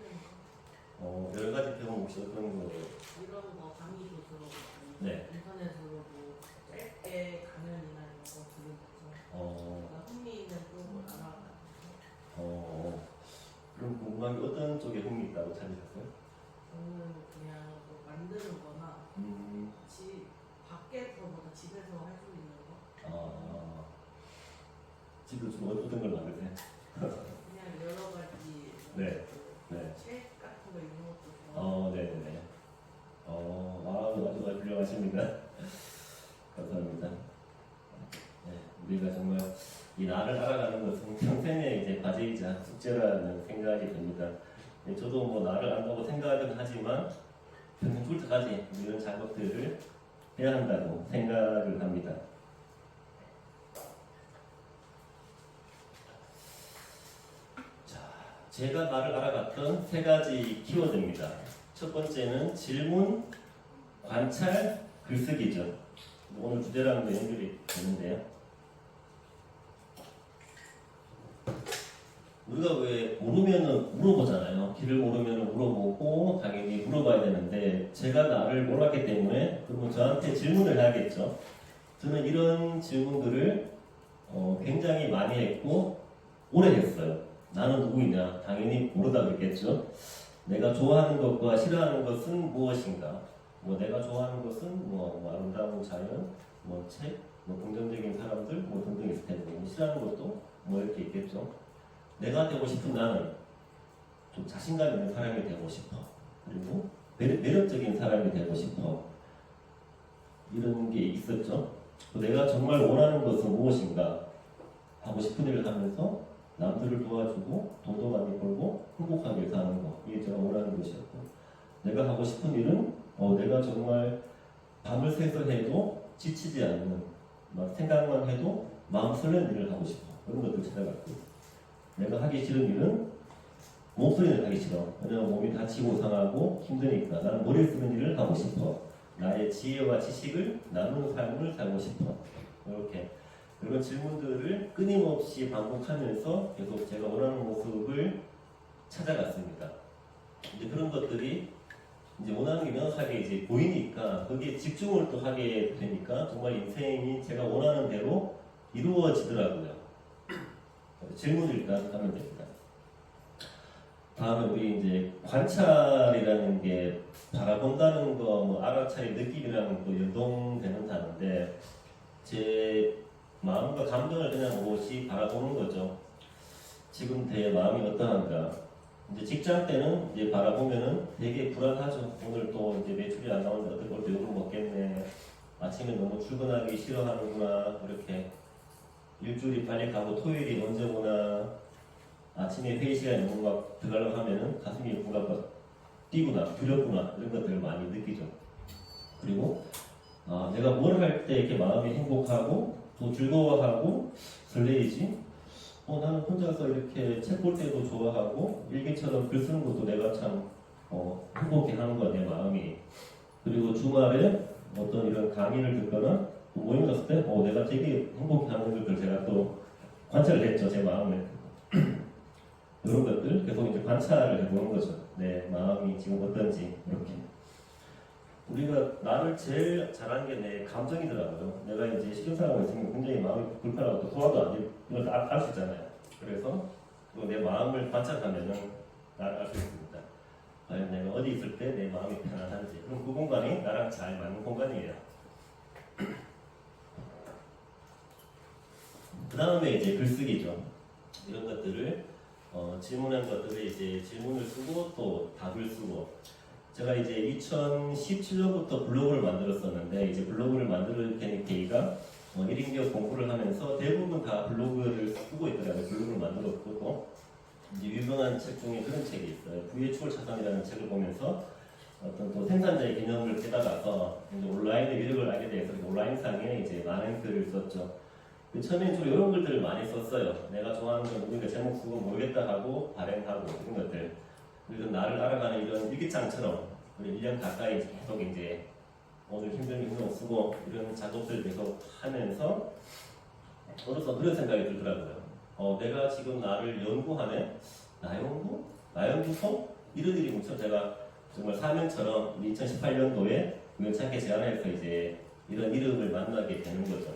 거 여러 가지 경험 혹시 어떤 거? 이런 거 강의도 들어보고 네. 인터넷으로도 짧게 강연이나 이런 거 들으면서 내가 흥미 있는 쪽을 알아가지고 그럼 궁금한 게 어떤 쪽에 흥미 있다고 찾으셨어요? 저는 그냥 뭐 만드는 거나 밖에서보다 집에서 할 수 있는 거 집도 주로 어떤 걸 만드세요? 그냥 여러 가지 네. 네. 책 같은 거 읽는 것도 좋아하고 네네. 아주 훌륭하십니다. 감사합니다. 네, 우리가 정말 이 나를 알아가는 것은 평생의 이제 과제이자 숙제라는 생각이 듭니다. 네, 저도 뭐 나를 안다고 생각은 하지만 평생 죽을 때까지 이런 작업들을 해야 한다고 생각을 합니다. 자, 제가 나를 알아갔던 세 가지 키워드입니다. 첫 번째는 질문, 관찰, 글쓰기죠. 오늘 주제랑도 연결이 되는데요. 우리가 왜 모르면은 물어보잖아요. 길을 모르면은 물어보고 당연히 물어봐야 되는데 제가 나를 몰랐기 때문에 그러면 저한테 질문을 해야겠죠. 저는 이런 질문들을 굉장히 많이 했고 오래 했어요. 나는 누구이냐? 당연히 모르다 그랬겠죠. 내가 좋아하는 것과 싫어하는 것은 무엇인가? 내가 좋아하는 것은 아름다운 자연, 책, 긍정적인 사람들, 등등 있을 텐데 싫어하는 것도 이렇게 있겠죠. 내가 되고 싶은 나는 좀 자신감 있는 사람이 되고 싶어. 그리고 매력적인 사람이 되고 싶어. 이런 게 있었죠. 내가 정말 원하는 것은 무엇인가? 하고 싶은 일을 하면서 남들을 도와주고 돈도 많이 벌고 행복하게 사는 거. 이게 제가 원하는 것이었고, 내가 하고 싶은 일은 내가 정말 밤을 새서 해도 지치지 않는, 생각만 해도 마음 설레는 일을 하고 싶어. 그런 것들 찾아갔고, 내가 하기 싫은 일은 몸소리를 하기 싫어. 왜냐면 몸이 다치고 상하고 힘드니까. 나는 머리 쓰는 일을 하고 싶어. 나의 지혜와 지식을 나누는 삶을 살고 싶어. 이렇게 이런 질문들을 끊임없이 반복하면서 계속 제가 원하는 모습을 찾아갔습니다. 이제 그런 것들이 이제 원하는 게 명확하게 이제 보이니까 거기에 집중을 또 하게 되니까 정말 인생이 제가 원하는 대로 이루어지더라고요. 질문을 일단 하면 됩니다. 다음에 우리 이제 관찰이라는 게 바라본다는 거, 뭐 알아차리 느낌이랑 또 연동되는 단어인데 제 마음과 감정을 그냥 오롯이 바라보는 거죠. 지금 내 마음이 어떠한가. 이제 직장 때는 이제 바라보면은 되게 불안하죠. 오늘 또 이제 매출이 안 나오는데 어떻게 또 욕을 먹겠네. 아침에 너무 출근하기 싫어하는구나. 이렇게 일주일이 빨리 가고 토요일이 언제 오나. 아침에 회의 시간에 너무 막 들어가려고 하면은 가슴이 뭔가 막 뛰구나, 두렵구나 이런 것들을 많이 느끼죠. 그리고 내가 뭘 할 때 이렇게 마음이 행복하고 또 즐거워하고 설레이지. 나는 혼자서 이렇게 책 볼 때도 좋아하고 일기처럼 글 쓰는 것도 내가 참 행복해하는 거야 내 마음이. 그리고 주말에 어떤 이런 강의를 듣거나 모임 갔을 때 내가 되게 행복해하는 것들 제가 또 관찰을 했죠 제 마음에. 이런 것들 계속 이제 관찰을 해보는 거죠. 내 마음이 지금 어떤지 이렇게. 우리가 나를 제일 잘하는 게 내 감정이더라고요. 내가 이제 실생활하고 있으면 굉장히 마음이 불편하고 또 소화도 안 되고 이걸 알 수 있잖아요. 그래서 내 마음을 관찰하면은 나를 알 수 있습니다. 과연 내가 어디 있을 때 내 마음이 편안한지. 그럼 그 공간이 나랑 잘 맞는 공간이에요. 그 다음에 이제 글쓰기죠. 이런 것들을 질문한 것들을 이제 질문을 쓰고 또 답을 쓰고. 제가 이제 2017년부터 블로그를 만들었었는데 이제 블로그를 만들게 계기가 1인격 공부를 하면서 대부분 다 블로그를 쓰고 있더라고요. 블로그를 만들었고 또 이제 유명한 책 중에 그런 책이 있어요. 부의 추월 차선이라는 책을 보면서 어떤 또 생산자의 개념을 깨달아서 이제 온라인의 위력을 알게 돼서 온라인상에 이제 많은 글을 썼죠. 처음엔 주로 이런 글들을 많이 썼어요. 내가 좋아하는 건 누구니까 제목 쓰고 모르겠다 하고 발행하고 이런 것들. 그리고 나를 알아가는 이런 일기장처럼 1년 가까이 계속 이제 오늘 힘들고 쓰고 이런 작업들 계속 하면서 어느덧 그런 생각이 들더라고요. 내가 지금 나를 연구하네? 나 연구소? 이런 일이 묻혀 제가 정말 사명처럼 2018년도에 우연찮게 제안해서 이제 이런 이름을 만나게 되는 거죠.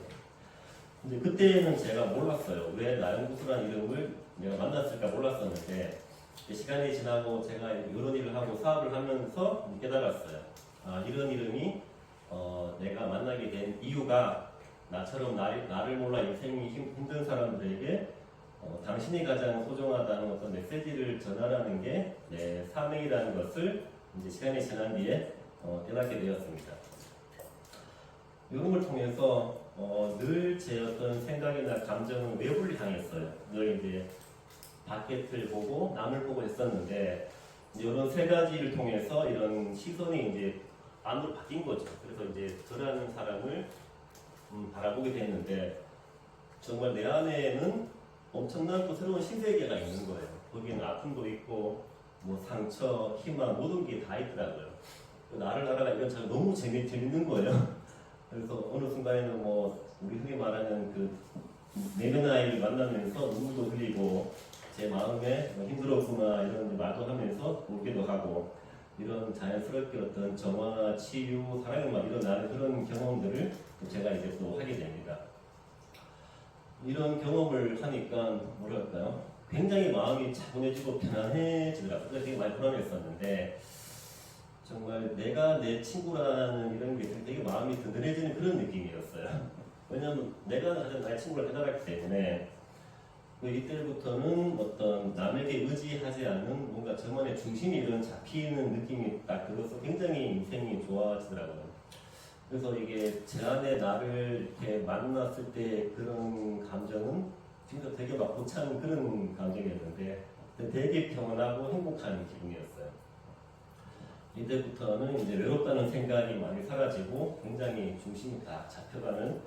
근데 그때는 제가 몰랐어요. 왜 나연구소라는 이름을 내가 만났을까 몰랐었는데 시간이 지나고 제가 이런 일을 하고 사업을 하면서 깨달았어요. 이런 이름이 내가 만나게 된 이유가 나처럼 나를 몰라 인생이 힘든 사람들에게 당신이 가장 소중하다는 어떤 메시지를 전하라는 게 내 사명이라는 것을 이제 시간이 지난 뒤에 깨닫게 되었습니다. 이런 걸 통해서 늘 제 어떤 생각이나 감정은 외부를 향했어요. 늘 이제 밖을 보고 남을 보고 했었는데 이런 세 가지를 통해서 이런 시선이 이제 안으로 바뀐 거죠. 그래서 이제 저라는 사람을 바라보게 됐는데 정말 내 안에는 엄청난 또 새로운 신세계가 있는 거예요. 거기는 아픔도 있고 뭐 상처, 희망 모든 게 다 있더라고요. 나를 알아가 이건 참 너무 재밌는 거예요. 그래서 어느 순간에는 뭐 우리 흔히 말하는 그 내면 아이를 만나면서 눈물도 흘리고 제 마음에 힘들었구나 이런 말도 하면서 울기도 하고 이런 자연스럽게 어떤 정화나 치유, 사랑의 막 일어나는 그런 경험들을 제가 이제 또 하게 됩니다. 이런 경험을 하니까 뭐랄까요? 굉장히 마음이 차분해지고 편안해지더라고요. 되게 많이 불안했었는데 정말 내가 내 친구라는 이런 게 되게 마음이 든든해지는 그런 느낌이었어요. 왜냐하면 내가 가장 나의 친구를 깨달았기 때문에 이때부터는 어떤 남에게 의지하지 않는 뭔가 저만의 중심이 이런 잡히는 느낌이 딱 들어서 굉장히 인생이 좋아지더라고요. 그래서 이게 제 안에 나를 이렇게 만났을 때 그런 감정은 진짜 되게 막 벅찬 그런 감정이었는데 되게 평안하고 행복한 기분이었어요. 이때부터는 이제 외롭다는 생각이 많이 사라지고 굉장히 중심이 다 잡혀가는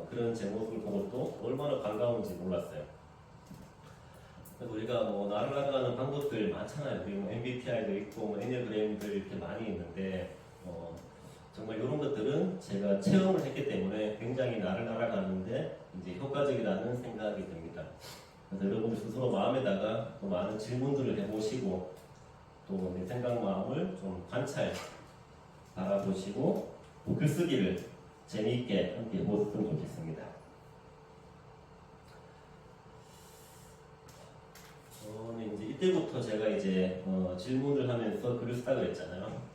그런 제 모습을 보고 또 얼마나 반가운지 몰랐어요. 우리가 뭐 나를 알아가는 방법들 많잖아요. 우리 뭐 MBTI도 있고 뭐 에니어그램들 이렇게 많이 있는데 정말 이런 것들은 제가 체험을 했기 때문에 굉장히 나를 알아가는데 이제 효과적이라는 생각이 듭니다. 그래서 여러분들 스스로 마음에다가 또 많은 질문들을 해보시고 또 내 생각 마음을 좀 관찰 바라보시고 또 글쓰기를 재미있게 함께 해보셨으면 좋겠습니다. 저는 이제 이때부터 제가 이제 질문을 하면서 글을 쓰다 그랬잖아요.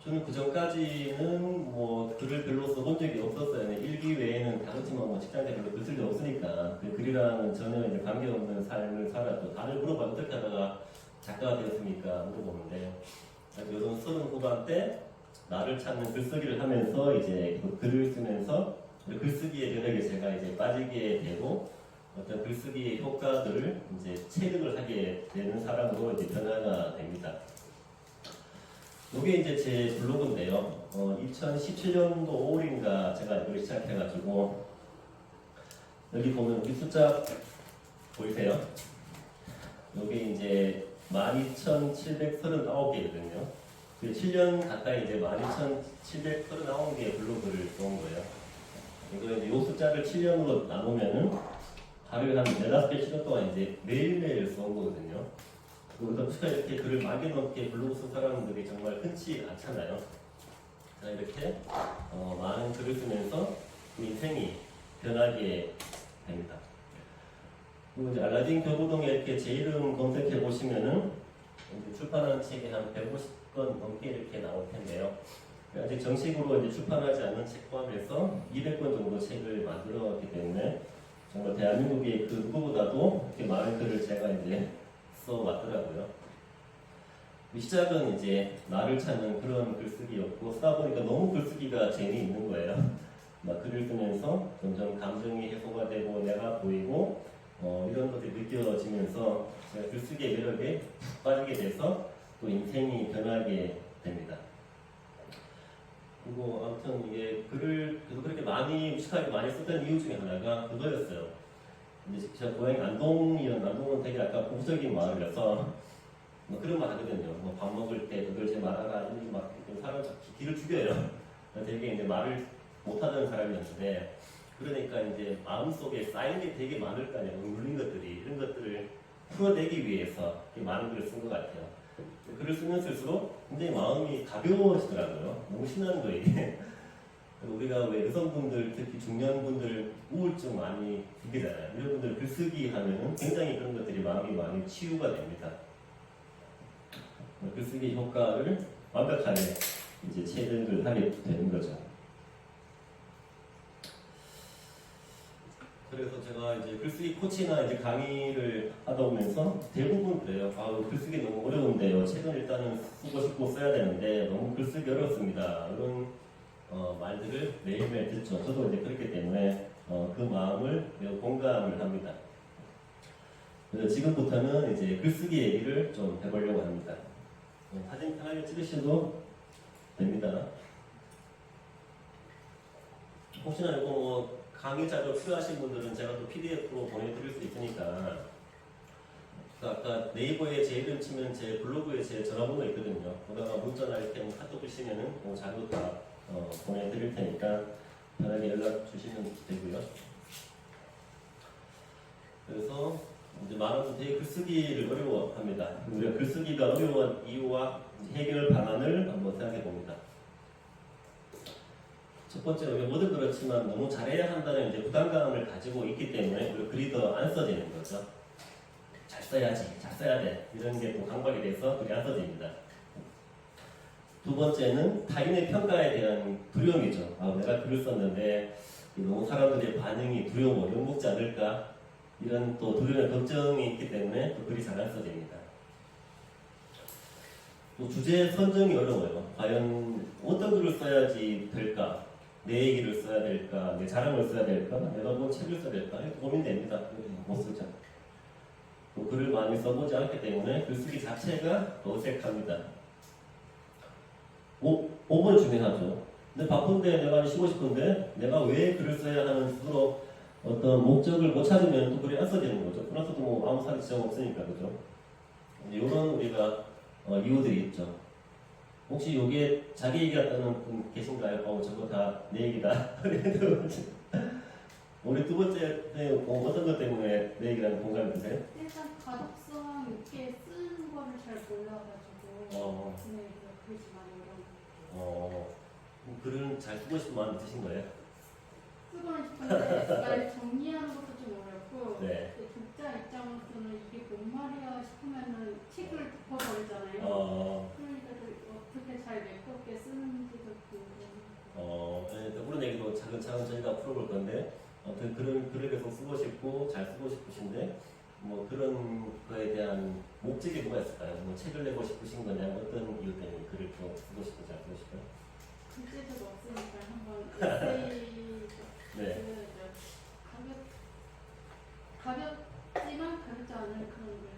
저는 그 전까지는 뭐 글을 별로 써본 적이 없었어요. 일기 외에는 다르지만 뭐 직장에 별로 글 쓸 일 없으니까 그 글이랑은 전혀 이제 관계없는 삶을 살았고 다들 물어봐 어떻게 하다가 작가가 되었습니까 물어보는데 요즘 30 후반 때 나를 찾는 글쓰기를 하면서 이제 그 글을 쓰면서 글쓰기의 매력에 제가 이제 빠지게 되고 어떤 글쓰기의 효과들을 이제 체득을 하게 되는 사람으로 이제 변화가 됩니다. 이게 이제 제 블로그인데요. 2017년도 5월인가 제가 이걸 시작해가지고 여기 보면 여기 숫자 보이세요? 이게 이제 12,739개거든요. 7년 가까이 이제 12,739개의 블로그를 써온 거예요. 이거 이제 이 숫자를 7년으로 나누면은 하루에 한 4-5개 시간 동안 이제 매일매일 써온 거거든요. 우리가 이렇게 글을 10,000개 넘게 블로그 쓴 사람들이 정말 흔치 않잖아요. 자, 이렇게 많은 글을 쓰면서 인생이 변하게 됩니다. 그리고 이제 알라딘 교보동에 이렇게 제 이름 검색해 보시면은 이제 출판한 책이 한 150권 넘게 이렇게 나올 텐데요. 아직 정식으로 이제 출판하지 않은 책 포함해서 200권 정도 책을 만들었기 때문에 정말 대한민국의 그 누구보다도 이렇게 많은 글을 제가 이제 써왔더라고요. 시작은 이제 나를 찾는 그런 글쓰기였고 쓰다 보니까 너무 글쓰기가 재미있는 거예요. 막 글을 쓰면서 점점 감정이 해소가 되고 내가 보이고 이런 것들이 느껴지면서 제가 글쓰기의 매력에 푹 빠지게 돼서 또 인생이 변하게 됩니다. 그리고 아무튼 이게 글을 계속 그렇게 많이 무식하게 많이 썼던 이유 중에 하나가 그거였어요. 이제 제가 고향이 안동은 되게 약간 보수적인 마을이라서 뭐 그런 말 하거든요. 뭐 밥 먹을 때 그걸 제 말하라 이렇게 막 사람 기를 죽여요. 되게 이제 말을 못하는 사람이었는데 그러니까 이제 마음속에 쌓인 게 되게 많을 거 아니에요. 물린 것들이 이런 것들을 풀어내기 위해서 많은 글을 쓴 것 같아요. 글을 쓰면 쓸수록 굉장히 마음이 가벼워지더라고요. 너무 신나는 거예요 이게. 우리가 왜 여성분들 특히 중년분들 우울증 많이 느끼잖아요. 이런 분들 글쓰기 하면은 굉장히 그런 것들이 마음이 많이 치유가 됩니다. 글쓰기 효과를 완벽하게 이제 체득을 하게 되는 거죠. 그래서 제가 이제 글쓰기 코치나 이제 강의를 하다 보면서 대부분 그래요. 글쓰기 너무 어려운데요. 책은 일단은 쓰고 싶고 써야 되는데 너무 글쓰기 어렵습니다. 이런 말들을 매일매일 듣죠. 저도 이제 그렇기 때문에 그 마음을 매우 공감을 합니다. 그래서 지금부터는 이제 글쓰기 얘기를 좀 해보려고 합니다. 사진 편하게 찍으셔도 됩니다. 혹시나 이거 뭐 강의 자료 필요하신 분들은 제가 또 PDF로 보내드릴 수 있으니까 아까 네이버에 제 이름 치면 제 블로그에 제 전화번호 있거든요. 거기다가 문자나 이렇게 카톡 주시면은 그 자료 다 보내드릴 테니까 편하게 연락 주시면 되고요. 그래서 이제 많은 분들이 되게 글쓰기를 어려워합니다. 우리가 글쓰기가 어려운 이유와 해결 방안을 한번 생각해 봅니다. 첫 번째로 우리가 뭐든 그렇지만 너무 잘해야 한다는 이제 부담감을 가지고 있기 때문에 우리가 글이 더 안 써지는 거죠. 잘 써야지, 잘 써야 돼 이런 게 또 강박이 돼서 글이 안 써집니다. 두 번째는 타인의 평가에 대한 두려움이죠. 내가 글을 썼는데 너무 사람들의 반응이 두려워, 욕먹지 않을까 이런 또 두려움과 걱정이 있기 때문에 또 글이 잘 안 써집니다. 또 주제 선정이 어려워요. 과연 어떤 글을 써야지 될까? 내 얘기를 써야 될까? 내 자랑을 써야 될까? 내가 뭐 책을 써야 될까? 고민됩니다. 못 쓰죠. 또 글을 많이 써보지 않기 때문에 글쓰기 자체가 어색합니다. 5번 중요하죠. 근데 바쁜데 내가 쉬고 싶은데 내가 왜 글을 써야 하는 스스로 어떤 목적을 못 찾으면 또 글이 안 써지는 거죠. 그래서도 뭐 아무 사기 지장 없으니까 그죠. 이런 우리가 이유들이 있죠. 혹시 여기에 자기 얘기 같다는 분 계신가요? 저거 다 내 얘기다. 우리 두 번째 어떤 것 때문에 내 얘기라는 공감이 드세요? 일단 가독성 있게 쓰는 거를 잘 몰라가지고 네, 글씨 많이 어려워. 글은 잘 쓰고 싶은 마음이 드신 거예요? 쓰고는 싶은데 말 정리하는 것도 좀 어렵고 네. 독자 입장으로서는 이게 뭔 말이야 싶으면은 책을 덮어버리잖아요. 그러니까 어떻게 잘 매끄럽게 쓰는지도 궁금해요. 그런 얘기도 차근차근 저희가 풀어볼 건데 어떤 글을 계속 쓰고 싶고 잘 쓰고 싶으신데 뭐 그런 거에 대한 목적이 뭐가 있을까요? 뭐 책을 내고 싶으신 거냐 어떤 이유 때문에 글을 또 쓰고 싶고 잘 쓰고 싶어요? 글재주가 없으니까 한번 에세이 네. 가볍지만 가볍지 않은 그런 걸.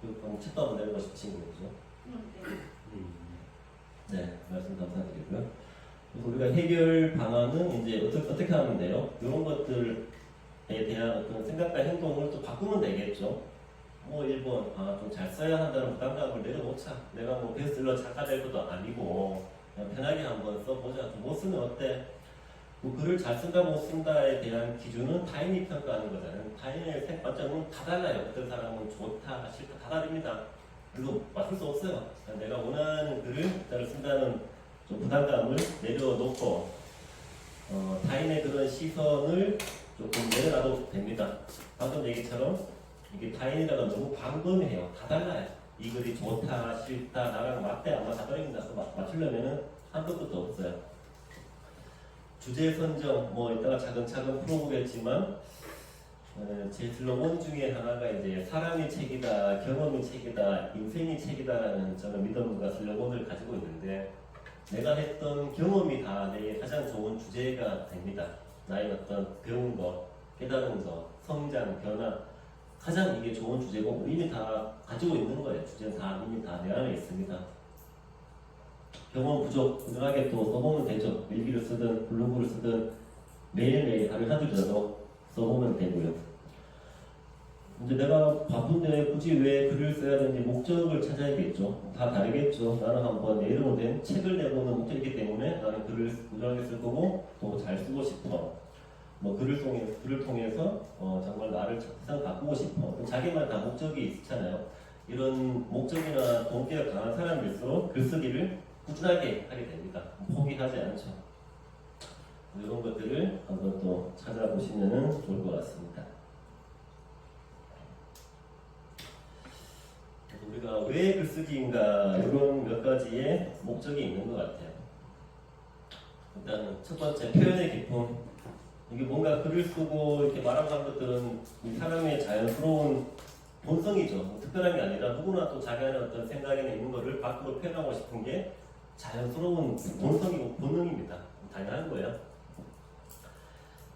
그럼 책도 한번 내고 싶으신 거죠? 네. 네, 말씀 감사드리고요. 그래서 우리가 해결 방안은 이제 어떻게 하면 돼요? 이런 것들에 대한 어떤 생각과 행동을 좀 바꾸면 되겠죠. 뭐 1번, 좀 잘 써야 한다는 부담감을 내려놓자. 내가 뭐 베스트셀러 작가 될 것도 아니고 그냥 편하게 한번 써보자. 못 쓰면 어때? 뭐 글을 잘 쓴다 못 쓴다에 대한 기준은 타인이 평가하는 거잖아요. 타인의 관점은 다 달라요. 어떤 사람은 좋다, 싫다 다 다릅니다. 그리고 맞출 수 없어요. 내가 원하는 글을 쓴다는 좀 부담감을 내려놓고 타인의 그런 시선을 조금 내려놔도 됩니다. 방금 얘기처럼 이게 타인이라가 너무 광범위해요. 다 달라요. 이 글이 좋다, 싫다, 나랑 맞대 안 맞다 떨어진다. 맞추려면은 한도 끝도 없어요. 주제 선정 뭐 이따가 차근차근 풀어보겠지만 제 슬로건 중에 하나가 이제 사람이 책이다, 경험이 책이다, 인생이 책이다라는 저는 믿음과 슬로건을 가지고 있는데 내가 했던 경험이 다 내 가장 좋은 주제가 됩니다. 나의 어떤 배운 것, 깨달은 것, 성장, 변화 가장 이게 좋은 주제고 이미 다 가지고 있는 거예요. 주제는 다 이미 다 내 안에 있습니다. 경험 부족 꾸준하게 또 써보면 되죠. 일기를 쓰든 블로그를 쓰든 매일매일 하루 한둘이라도 써보면 되고요. 이제 내가 바쁜데 굳이 왜 글을 써야 되는지 목적을 찾아야겠죠. 다 다르겠죠. 나는 한번 내 이름으로 된 책을 내보는 목적이기 때문에 나는 글을 꾸준하게 쓸 거고 또 잘 쓰고 싶어. 뭐 글을 통해서 정말 나를 세상 바꾸고 싶어. 자기만 다 목적이 있잖아요. 이런 목적이나 동기가 강한 사람일수록 글쓰기를 꾸준하게 하게 됩니다. 포기하지 않죠. 이런 것들을 한번 또 찾아보시면 좋을 것 같습니다. 우리가 왜 글쓰기인가 이런 몇 가지의 목적이 있는 것 같아요. 일단 첫 번째 표현의 기쁨. 이게 뭔가 글을 쓰고 이렇게 말하고 하는 것들은 이 사람의 자연스러운 본성이죠. 특별한 게 아니라 누구나 또 자기 안에 어떤 생각에 있는 거를 밖으로 표현하고 싶은 게 자연스러운 본성이고 본능입니다. 당연한 거예요.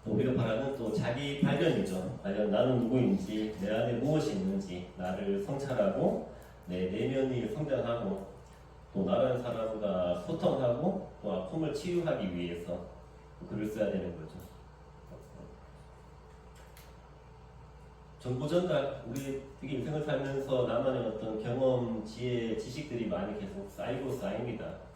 우리가 바라는 또 자기 발견이죠. 과연 나는 누구인지, 내 안에 무엇이 있는지, 나를 성찰하고 내 내면이 성장하고 또 나라는 사람과 소통하고 또 아픔을 치유하기 위해서 글을 써야 되는 거죠. 정보 전달, 우리 되게 인생을 살면서 나만의 어떤 경험, 지혜, 지식들이 많이 계속 쌓입니다.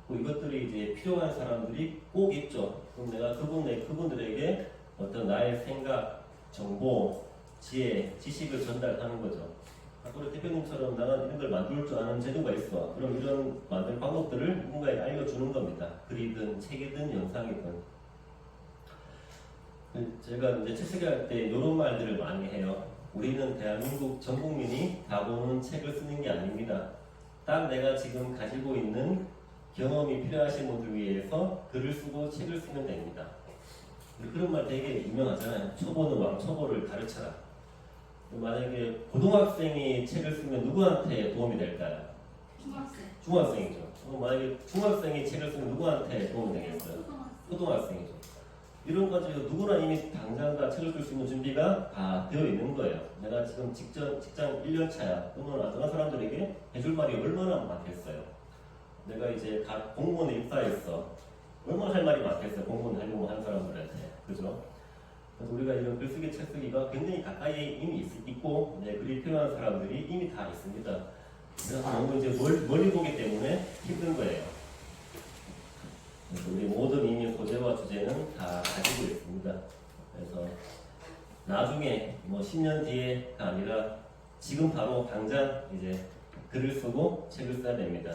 이것들이 이제 필요한 사람들이 꼭 있죠. 그럼 내가 그분들에게 어떤 나의 생각, 정보, 지혜, 지식을 전달하는 거죠. 우리 대표님처럼 나는 이런 걸 만들 줄 아는 재주가 있어. 그럼 이런 만들 방법들을 누군가에게 알려주는 겁니다. 글이든 책이든 영상이든. 제가 이제 책 소개할 때 이런 말들을 많이 해요. 우리는 대한민국 전 국민이 다 보는 책을 쓰는 게 아닙니다. 딱 내가 지금 가지고 있는 경험이 필요하신 분들 위해서 글을 쓰고 책을 쓰면 됩니다. 그런 말 되게 유명하잖아요. 초보는 왕, 초보를 가르쳐라. 만약에 고등학생이 책을 쓰면 누구한테 도움이 될까요? 중학생이죠. 만약에 중학생이 책을 쓰면 누구한테 도움이 되겠어요? 초등학생이죠. 이런 가지고 누구나 이미 당장 다 책을 쓸 수 있는 준비가 다 되어 있는 거예요. 내가 지금 직장 1년 차야. 그러면 어떤 사람들에게 해줄 말이 얼마나 많겠어요. 내가 이제 각 공무원에 입사했어. 얼마나 할 말이 많겠어요. 공무원 하려고 하는 사람들한테. 그죠? 그래서 우리가 이런 글쓰기, 책쓰기가 굉장히 가까이에 이미 있고, 글이 필요한 사람들이 이미 다 있습니다. 그래서 너무 이제 멀리 보기 때문에 힘든 거예요. 그래서 우리 모든 이미 소재와 주제는 다 가지고 있습니다. 그래서 나중에 뭐 10년 뒤에가 아니라 지금 바로 당장 이제 글을 쓰고 책을 써야 됩니다.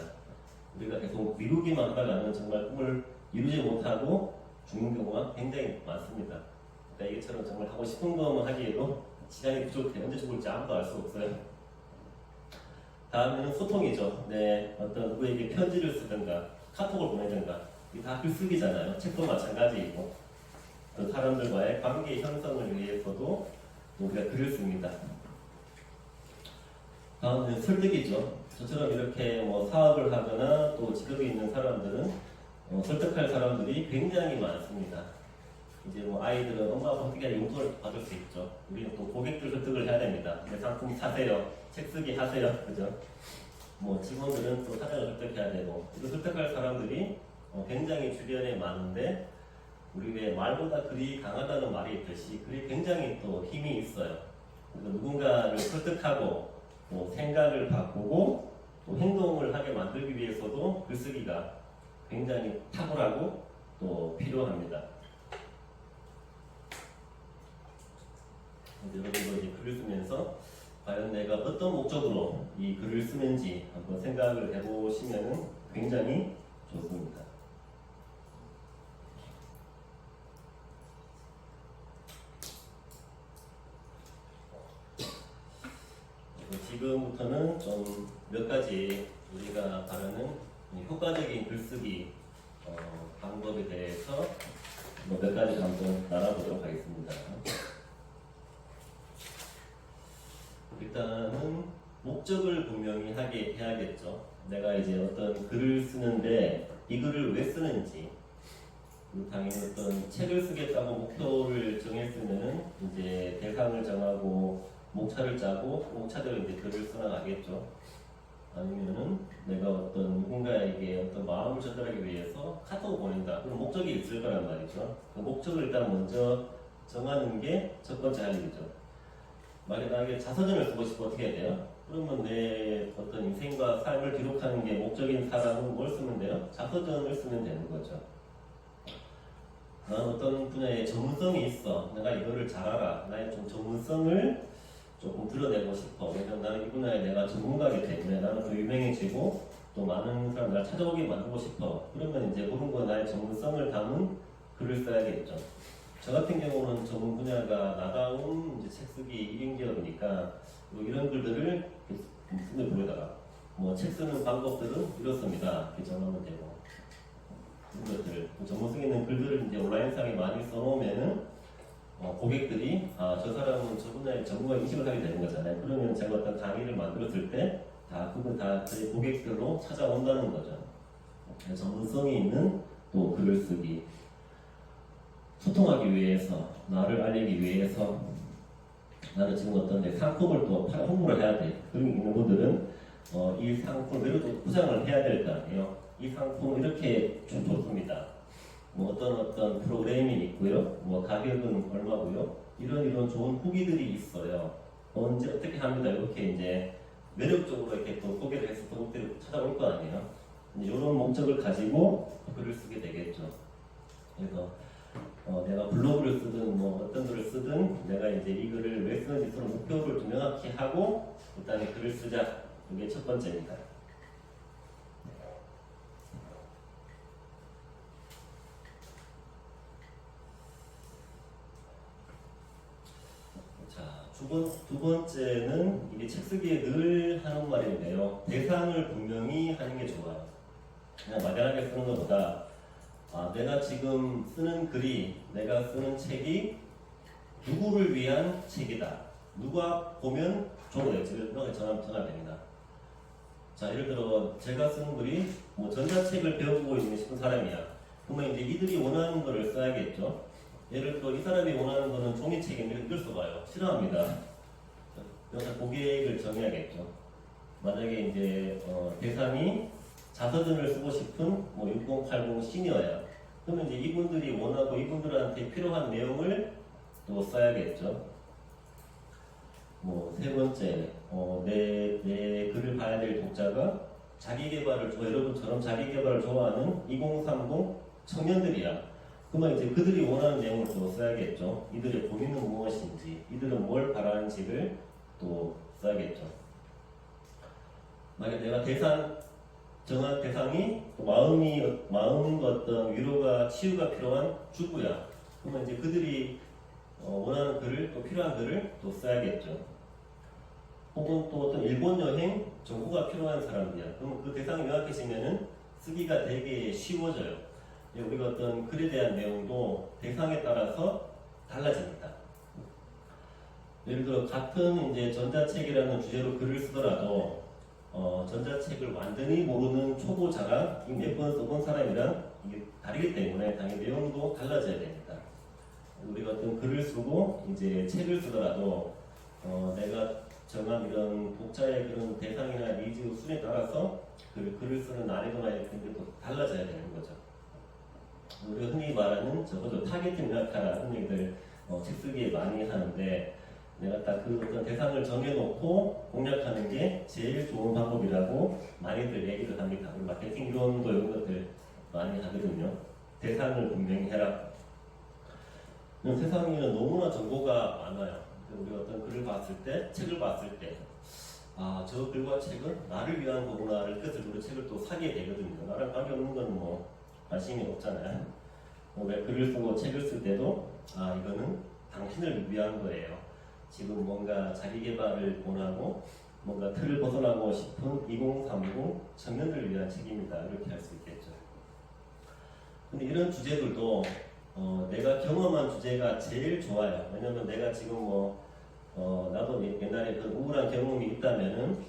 우리가 계속 미루기만 하다가는 정말 꿈을 이루지 못하고 죽는 경우가 굉장히 많습니다. 그러니까 이게처럼 정말 하고 싶은 것만 하기에도 시간이 부족해. 언제 죽을지 아무도 알 수 없어요. 다음에는 소통이죠. 네, 어떤 누구에게 편지를 쓰든가 카톡을 보내든가 이게 다 글쓰기잖아요. 책도 마찬가지이고 또 사람들과의 관계 형성을 위해서도 우리가 글을 씁니다. 다음은 설득이죠. 저처럼 이렇게 뭐 사업을 하거나 또 직업이 있는 사람들은 설득할 사람들이 굉장히 많습니다. 이제 뭐 아이들은 엄마 아빠 어떻게 하냐 용돈을 받을 수 있죠. 우리는 또 고객들 설득을 해야 됩니다. 내 상품 사세요. 책 쓰기 하세요. 그죠? 뭐 직원들은 또 사장을 설득해야 되고 또 설득할 사람들이 굉장히 주변에 많은데 우리 왜 말보다 글이 강하다는 말이 있듯이 글이 굉장히 또 힘이 있어요. 그래서 누군가를 설득하고 또 생각을 바꾸고 또 행동을 하게 만들기 위해서도 글쓰기가 굉장히 탁월하고 또 필요합니다. 여러분도 이제 글을 쓰면서 과연 내가 어떤 목적으로 이 글을 쓰는지 한번 생각을 해보시면 굉장히 좋습니다. 지금부터는 좀 몇 가지 우리가 바라는 효과적인 글쓰기 방법에 대해서 몇 가지 한번 나눠보도록 하겠습니다. 일단은 목적을 분명히 하게 해야겠죠. 내가 이제 어떤 글을 쓰는데 이 글을 왜 쓰는지, 당연히 어떤 책을 쓰겠다고 목표를 정했으면은 이제 대상을 정하고 목차를 짜고 목차대로 이제 글을 써나가겠죠. 아니면은 내가 어떤 누군가에게 어떤 마음을 전달하기 위해서 카톡을 보낸다. 그런 목적이 있을 거란 말이죠. 그 목적을 일단 먼저 정하는 게 첫 번째 할 일이죠. 만약에 나에게 자서전을 쓰고 싶어 어떻게 해야 돼요? 그러면 내 어떤 인생과 삶을 기록하는 게 목적인 사람은 뭘 쓰면 돼요? 자서전을 쓰면 되는 거죠. 나는 어떤 분야에 전문성이 있어. 내가 이거를 잘 알아. 나의 좀 전문성을 조금 드러내고 싶어. 왜냐면 나는 이 분야에 내가 전문가이기 때문에 나는 더 유명해지고 또 많은 사람 나를 찾아오게 만들고 싶어. 그러면 이제 그런 거 나의 전문성을 담은 글을 써야겠죠. 저 같은 경우는 전문 분야가 나다운 이제 책 쓰기 1인 기업이니까 뭐 이런 글들을 손에 보여다가 뭐 책 쓰는 방법들은 이렇습니다. 이렇게 정하면 되고 이런 것들 전문성 있는 글들을 이제 온라인상에 많이 써놓으면은 고객들이 저 사람은 저 분야의 전문가 인식을 하게 되는 거잖아요. 그러면 제가 어떤 강의를 만들었을 때 그분 다 저희 고객들로 찾아온다는 거죠. 전문성이 있는 또 글을 쓰기, 소통하기 위해서, 나를 알리기 위해서 나는 지금 어떤 내 상품을 또 홍보를 해야 돼. 그런 있는 분들은 이 상품을 외로도 포장을 해야 될 거 아니에요. 이 상품은 이렇게 좀 좋습니다. 뭐 어떤 프로그램이 있고요. 뭐 가격은 얼마고요. 이런 좋은 후기들이 있어요. 언제 어떻게 합니다. 이렇게 이제 매력적으로 이렇게 또 소개를 해서 고객들이 찾아올 거 아니에요. 이런 목적을 가지고 글을 쓰게 되겠죠. 그래서 내가 블로그를 쓰든 뭐 어떤 글을 쓰든 내가 이제 이 글을 왜 쓰는지 서로 목표를 좀 명확히 하고 일단은 글을 쓰자. 이게 첫 번째입니다. 두 번째는 이게 책 쓰기에 늘 하는 말인데요. 대상을 분명히 하는 게 좋아요. 그냥 막연하게 쓰는 것보다 내가 지금 쓰는 글이, 내가 쓰는 책이 누구를 위한 책이다. 누가 보면 좋아요. 이렇게 전화됩니다. 자, 예를 들어 제가 쓰는 글이 뭐 전자책을 배우고 있는 싶은 사람이야. 그러면 이제 이들이 원하는 거를 써야겠죠. 예를 들어 이 사람이 원하는 거는 종이책인데 이걸 써봐요. 싫어합니다. 여기서 고객을 정해야겠죠. 만약에 이제 대상이 자서전을 쓰고 싶은 뭐 6080 시니어야. 그러면 이제 이분들이 원하고 이분들한테 필요한 내용을 또 써야겠죠. 뭐 세 번째, 내 글을 봐야 될 독자가 자기개발을 여러분처럼 자기개발을 좋아하는 2030 청년들이야. 그러면 이제 그들이 원하는 내용을 또 써야겠죠. 이들의 고민은 무엇인지, 이들은 뭘 바라는지를 또 써야겠죠. 만약 내가 정한 대상이 마음과 어떤 위로가 치유가 필요한 주부야. 그러면 이제 그들이 원하는 글을 또 필요한 글을 또 써야겠죠. 혹은 또 어떤 일본 여행 정보가 필요한 사람들이야. 그럼 그 대상이 명확해지면은 쓰기가 되게 쉬워져요. 우리가 어떤 글에 대한 내용도 대상에 따라서 달라집니다. 예를 들어 같은 이제 전자책이라는 주제로 글을 쓰더라도 전자책을 완전히 모르는 초보자랑 몇 번 써본 사람이랑 이게 다르기 때문에 당연히 내용도 달라져야 됩니다. 우리가 어떤 글을 쓰고 이제 책을 쓰더라도 내가 정한 이런 독자의 그런 대상이나 니즈 수준에 따라서 글을 쓰는 난이도나 이런 것도 달라져야 되는 거죠. 우리가 흔히 말하는 적어도 타겟팅 생각하라는 얘기들 책 쓰기에 많이 하는데 내가 딱 그 어떤 대상을 정해놓고 공략하는 게 제일 좋은 방법이라고 많이들 얘기를 합니다. 우리 마케팅 이론도 이런 것들 많이 하거든요. 대상을 분명히 해라. 세상에는 너무나 정보가 많아요. 우리가 어떤 글을 봤을 때, 책을 봤을 때, 아, 저 글과 책은 나를 위한 거구나를 뜻을 우리 책을 또 사게 되거든요. 나랑 관계없는 건 뭐 관심이 없잖아요. 왜 글을 쓰고 책을 쓸 때도 아, 이거는 당신을 위한 거예요. 지금 뭔가 자기 개발을 원하고 뭔가 틀을 벗어나고 싶은 2030 청년들을 위한 책입니다. 이렇게 할 수 있겠죠. 근데 이런 주제들도 내가 경험한 주제가 제일 좋아요. 왜냐면 내가 지금 나도 옛날에 그 우울한 경험이 있다면은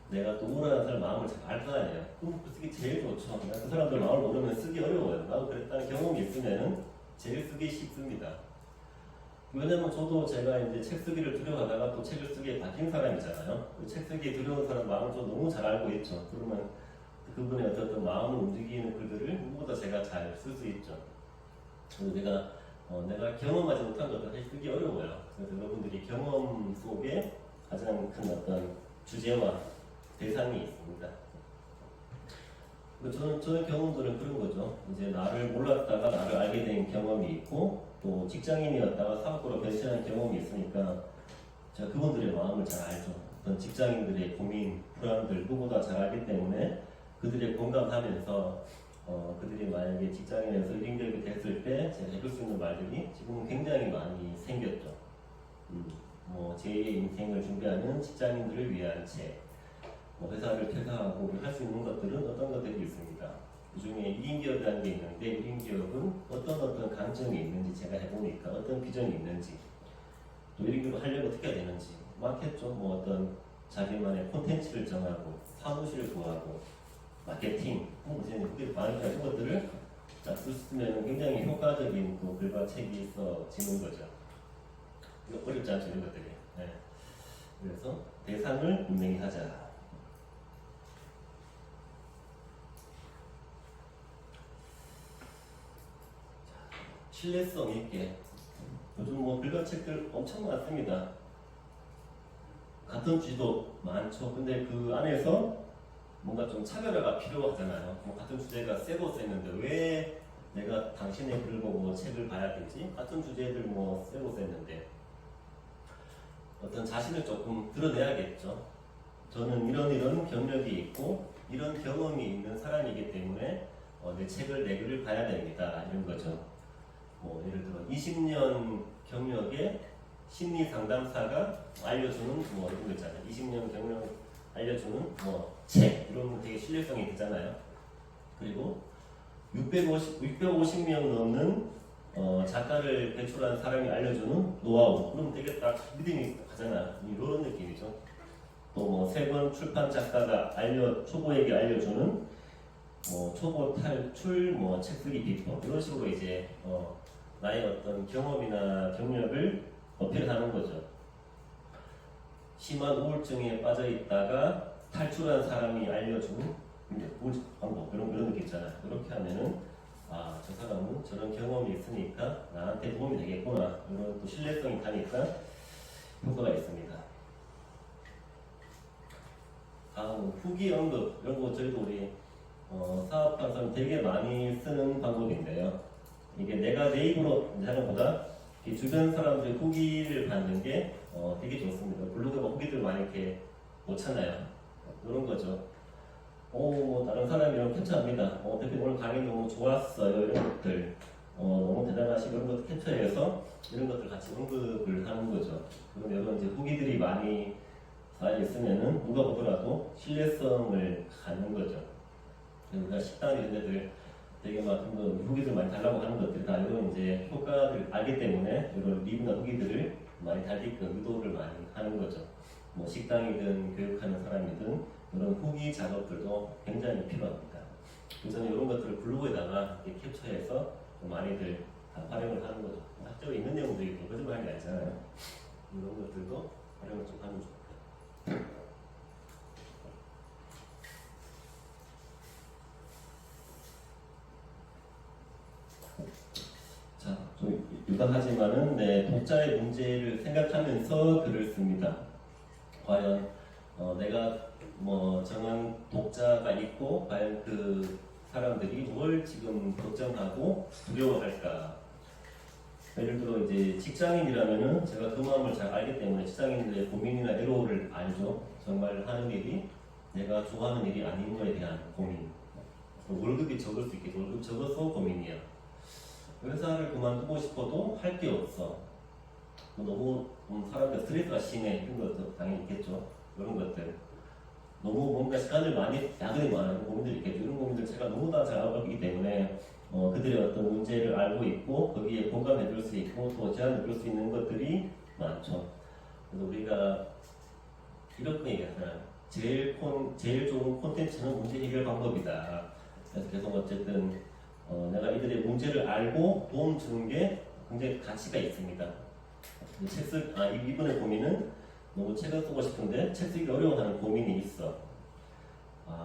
내가 또 우울한 사람 마음을 잘 알 거 아니에요. 그럼 쓰기 제일 좋죠. 그 사람들 마음을 모르면 쓰기 어려워요. 나도 그랬다는 경험이 있으면은 제일 쓰기 쉽습니다. 왜냐면 저도 제가 이제 책 쓰기를 두려워하다가 또 책을 쓰기에 바뀐 사람이잖아요. 그 책 쓰기에 두려운 사람 마음을 저 너무 잘 알고 있죠. 그러면 그분의 어떤 마음을 움직이는 글들을 누구보다 제가 잘 쓸 수 있죠. 그리고 내가 경험하지 못한 것들 사실 쓰기 어려워요. 그래서 여러분들이 경험 속에 가장 큰 어떤 주제와 대상이 있습니다. 저는 경험들은 그런 거죠. 이제 나를 몰랐다가 나를 알게 된 경험이 있고 또 직장인이었다가 사업가로 변신한 경험이 있으니까 제가 그분들의 마음을 잘 알죠. 어떤 직장인들의 고민, 불안들 누구보다 잘 알기 때문에 그들의 공감하면서 그들이 만약에 직장인에서 1인 교육이 됐을 때 제가 해줄 수 있는 말들이 지금은 굉장히 많이 생겼죠. 제2의 인생을 준비하는 직장인들을 위한 책, 회사를 퇴사하고 할 수 있는 것들은 어떤 것들이 있습니다. 그 중에 1인 기업이라는 게 있는데 1인 기업은 어떤 강점이 있는지 제가 해보니까 어떤 비전이 있는지 또 1인 기업을 하려면 어떻게 해야 되는지 많겠죠. 어떤 자기만의 콘텐츠를 정하고 사무실을 구하고 마케팅, 그게 많으니까 이런 것들을 딱 쓰면 굉장히 효과적인 또 글과 책이 있어지는 거죠. 이거 어렵지 않죠, 이런 것들이. 네. 그래서 대상을 분명히 하자. 신뢰성 있게. 요즘 글과 책들 엄청 많습니다. 같은 주제도 많죠. 근데 그 안에서 뭔가 좀 차별화가 필요하잖아요. 같은 주제가 세고 셌는데 왜 내가 당신의 글을 보고 책을 봐야 되지? 같은 주제들 세고 셌는데 어떤 자신을 조금 드러내야겠죠. 저는 이런 경력이 있고 이런 경험이 있는 사람이기 때문에 내 책을 내 글을 봐야 됩니다. 이런 거죠. 예를 들어 20년 경력의 심리 상담사가 알려주는 이런 거 있잖아요. 20년 경력 알려주는 책 이런 거 되게 신뢰성이 있잖아요. 그리고 650명 넘는 작가를 배출한 사람이 알려주는 노하우 그럼 되게 딱 믿음이 가잖아요. 이런 느낌이죠. 또 3번 출판 작가가 초보에게 알려주는 초보 탈출 책 쓰기 비법 이런 식으로 이제 나의 어떤 경험이나 경력을 어필하는 거죠. 심한 우울증에 빠져 있다가 탈출한 사람이 알려주는 방법 이런 느낌 있잖아요. 이렇게 하면은 저 사람은 저런 경험이 있으니까 나한테 도움이 되겠구나 이런 또 신뢰성이 타니까 효과가 있습니다. 다음은 후기 언급 이런 거 저희도 우리 사업하면서 되게 많이 쓰는 방법인데요. 이게 내가 내 입으로 하는 것보다 주변 사람들의 후기를 받는 게 되게 좋습니다. 블로그에 후기들 많이 이렇게 놓잖아요. 이런 거죠. 다른 사람이 이런 캡처합니다. 대표님 오늘 강의 너무 좋았어요. 이런 것들. 너무 대단하시고 이런 것들 캡처해서 이런 것들 같이 언급을 하는 거죠. 그럼 여러분 이제 후기들이 많이 잘 있으면은 누가 보더라도 신뢰성을 갖는 거죠. 우리가 식당 이런 데들 되게 막 후기들 많이 달라고 하는 것들 다 이런 이제 효과를 알기 때문에 이런 리뷰나 후기들을 많이 달게끔 유도를 많이 하는 거죠. 뭐 식당이든 교육하는 사람이든 이런 후기 작업들도 굉장히 필요합니다. 그래서 저는 이런 것들을 블로그에다가 이렇게 캡처해서 많이들 다 활용을 하는 거죠. 학적으로 있는 내용들이 또 거짓말하는 게 아니잖아요. 이런 것들도 활용을 좀 하면 좋고요. 자, 좀 유감하지만은 독자의 문제를 생각하면서 글을 씁니다. 과연 내가 뭐 정한 독자가 있고 과연 그 사람들이 뭘 지금 걱정하고 두려워할까? 예를 들어 이제 직장인이라면은 제가 그 마음을 잘 알기 때문에 직장인들의 고민이나 애로를 알죠. 정말 하는 일이 내가 좋아하는 일이 아닌 거에 대한 고민. 월급이 적을 수 있겠죠. 월급 적어서 고민이야. 회사를 그만두고 싶어도 할 게 없어. 너무 사람들 스트레스가 심해. 이런 것도 당연히 있겠죠. 이런 것들. 너무 뭔가 시간을 많이, 야근이 많아요. 고민들이 있겠죠. 이런 고민들 제가 너무 다 잘 알기 때문에 그들의 어떤 문제를 알고 있고 거기에 공감해 줄 수 있고 또 제안해 줄 수 있는 것들이 많죠. 그래서 우리가 이렇게 얘기하잖아요. 제일 좋은 콘텐츠는 문제 해결 방법이다. 그래서 계속 어쨌든 내가 이들의 문제를 알고 도움 주는 게 굉장히 가치가 있습니다. 이분의 고민은 너무 책을 쓰고 싶은데 책 쓰기 어려워하는 고민이 있어.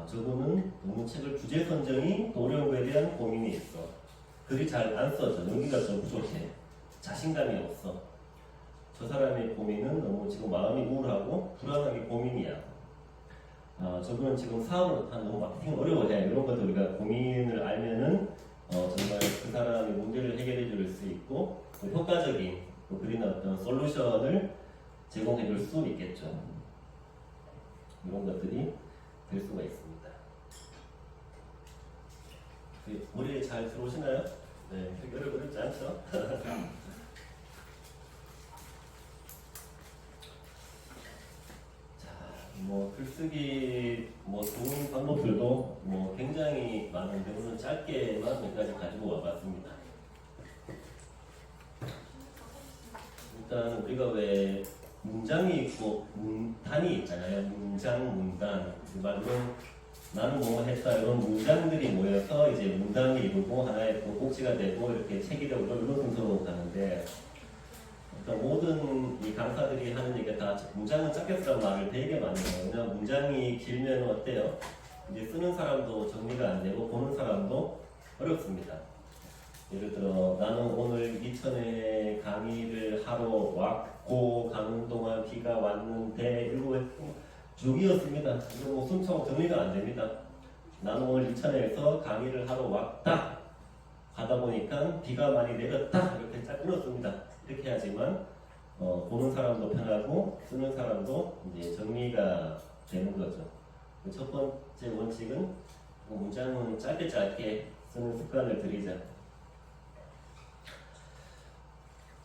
저분은 너무 책을 주제 선정이 또 어려운 거에 대한 고민이 있어. 글이 잘 안 써져. 용기가 좀 부족해. 자신감이 없어. 저 사람의 고민은 너무 지금 마음이 우울하고 불안하게 고민이야. 저분은 지금 사업을 너무 마케팅 어려워해. 이런 것들 우리가 고민을 알면은 정말 그 사람의 문제를 해결해 줄 수 있고 또 효과적인 또 그리는 어떤 솔루션을 제공해 줄 수 있겠죠. 이런 것들이 될 수가 있습니다. 머리에 잘 들어오시나요? 네, 어렵지 않죠? 글쓰기 좋은 방법들도 굉장히 많은데 오늘 짧게만 여기까지 가지고 와봤습니다. 일단 우리가 왜 문장이 있고 문단이 있잖아요. 문장, 문단. 말로 나는 뭐 했다 이런 문장들이 모여서 이제 문단이 이루고 하나의 또 꼭지가 되고 이렇게 책이 되고 이런 순서로 가는데 모든 이 강사들이 하는 얘기가 다 문장은 짧게 쓰라는 말을 되게 많이 해요. 왜냐면 문장이 길면 어때요? 이제 쓰는 사람도 정리가 안 되고 보는 사람도 어렵습니다. 예를 들어 나는 오늘 이천에 강의를 하러 왔고 가는 동안 비가 왔는데 이거 죽이었습니다. 이거 순차고 정리가 안 됩니다. 나는 오늘 이천에서 강의를 하러 왔다. 가다 보니까 비가 많이 내렸다. 이렇게 딱 끊었습니다. 이렇게 하지만 보는 사람도 편하고 쓰는 사람도 이제 정리가 되는 거죠. 첫 번째 원칙은 문장은 짧게 쓰는 습관을 들이자.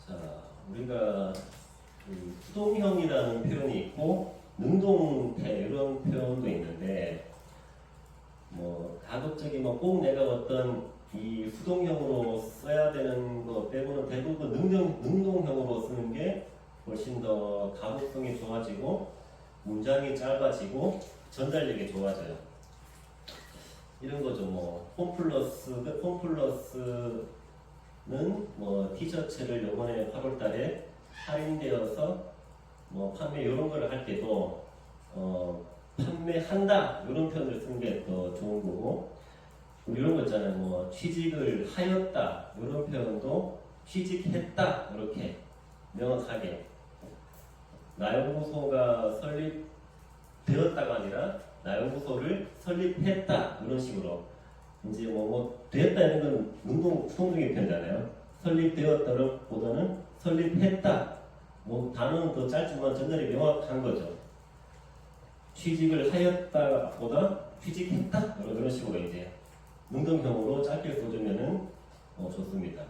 자, 우리가 수동형이라는 표현이 있고 능동태 이런 표현도 있는데 가급적이 꼭 내가 어떤 이 수동형으로 써야 되는 거 빼고는 대부분 능동형으로 쓰는 게 훨씬 더 가독성이 좋아지고 문장이 짧아지고 전달력이 좋아져요. 이런 거죠. 홈플러스는 티셔츠를 이번에 8월달에 할인되어서 판매 이런 거를 할 때도 판매한다 이런 표현을 쓰는 게 더 좋은 거고. 이런 거 있잖아요. 취직을 하였다 이런 표현도 취직했다 이렇게 명확하게 나연구소가 설립되었다가 아니라 나연구소를 설립했다 이런 식으로 이제 되었다 이런 건 수동적인 표현이잖아요. 설립되었다를 보다는 설립했다 단어는 더 짧지만 전달이 명확한 거죠. 취직을 하였다 보다 취직했다 이런 식으로 이제 능동형으로 짧게 써주면은 좋습니다.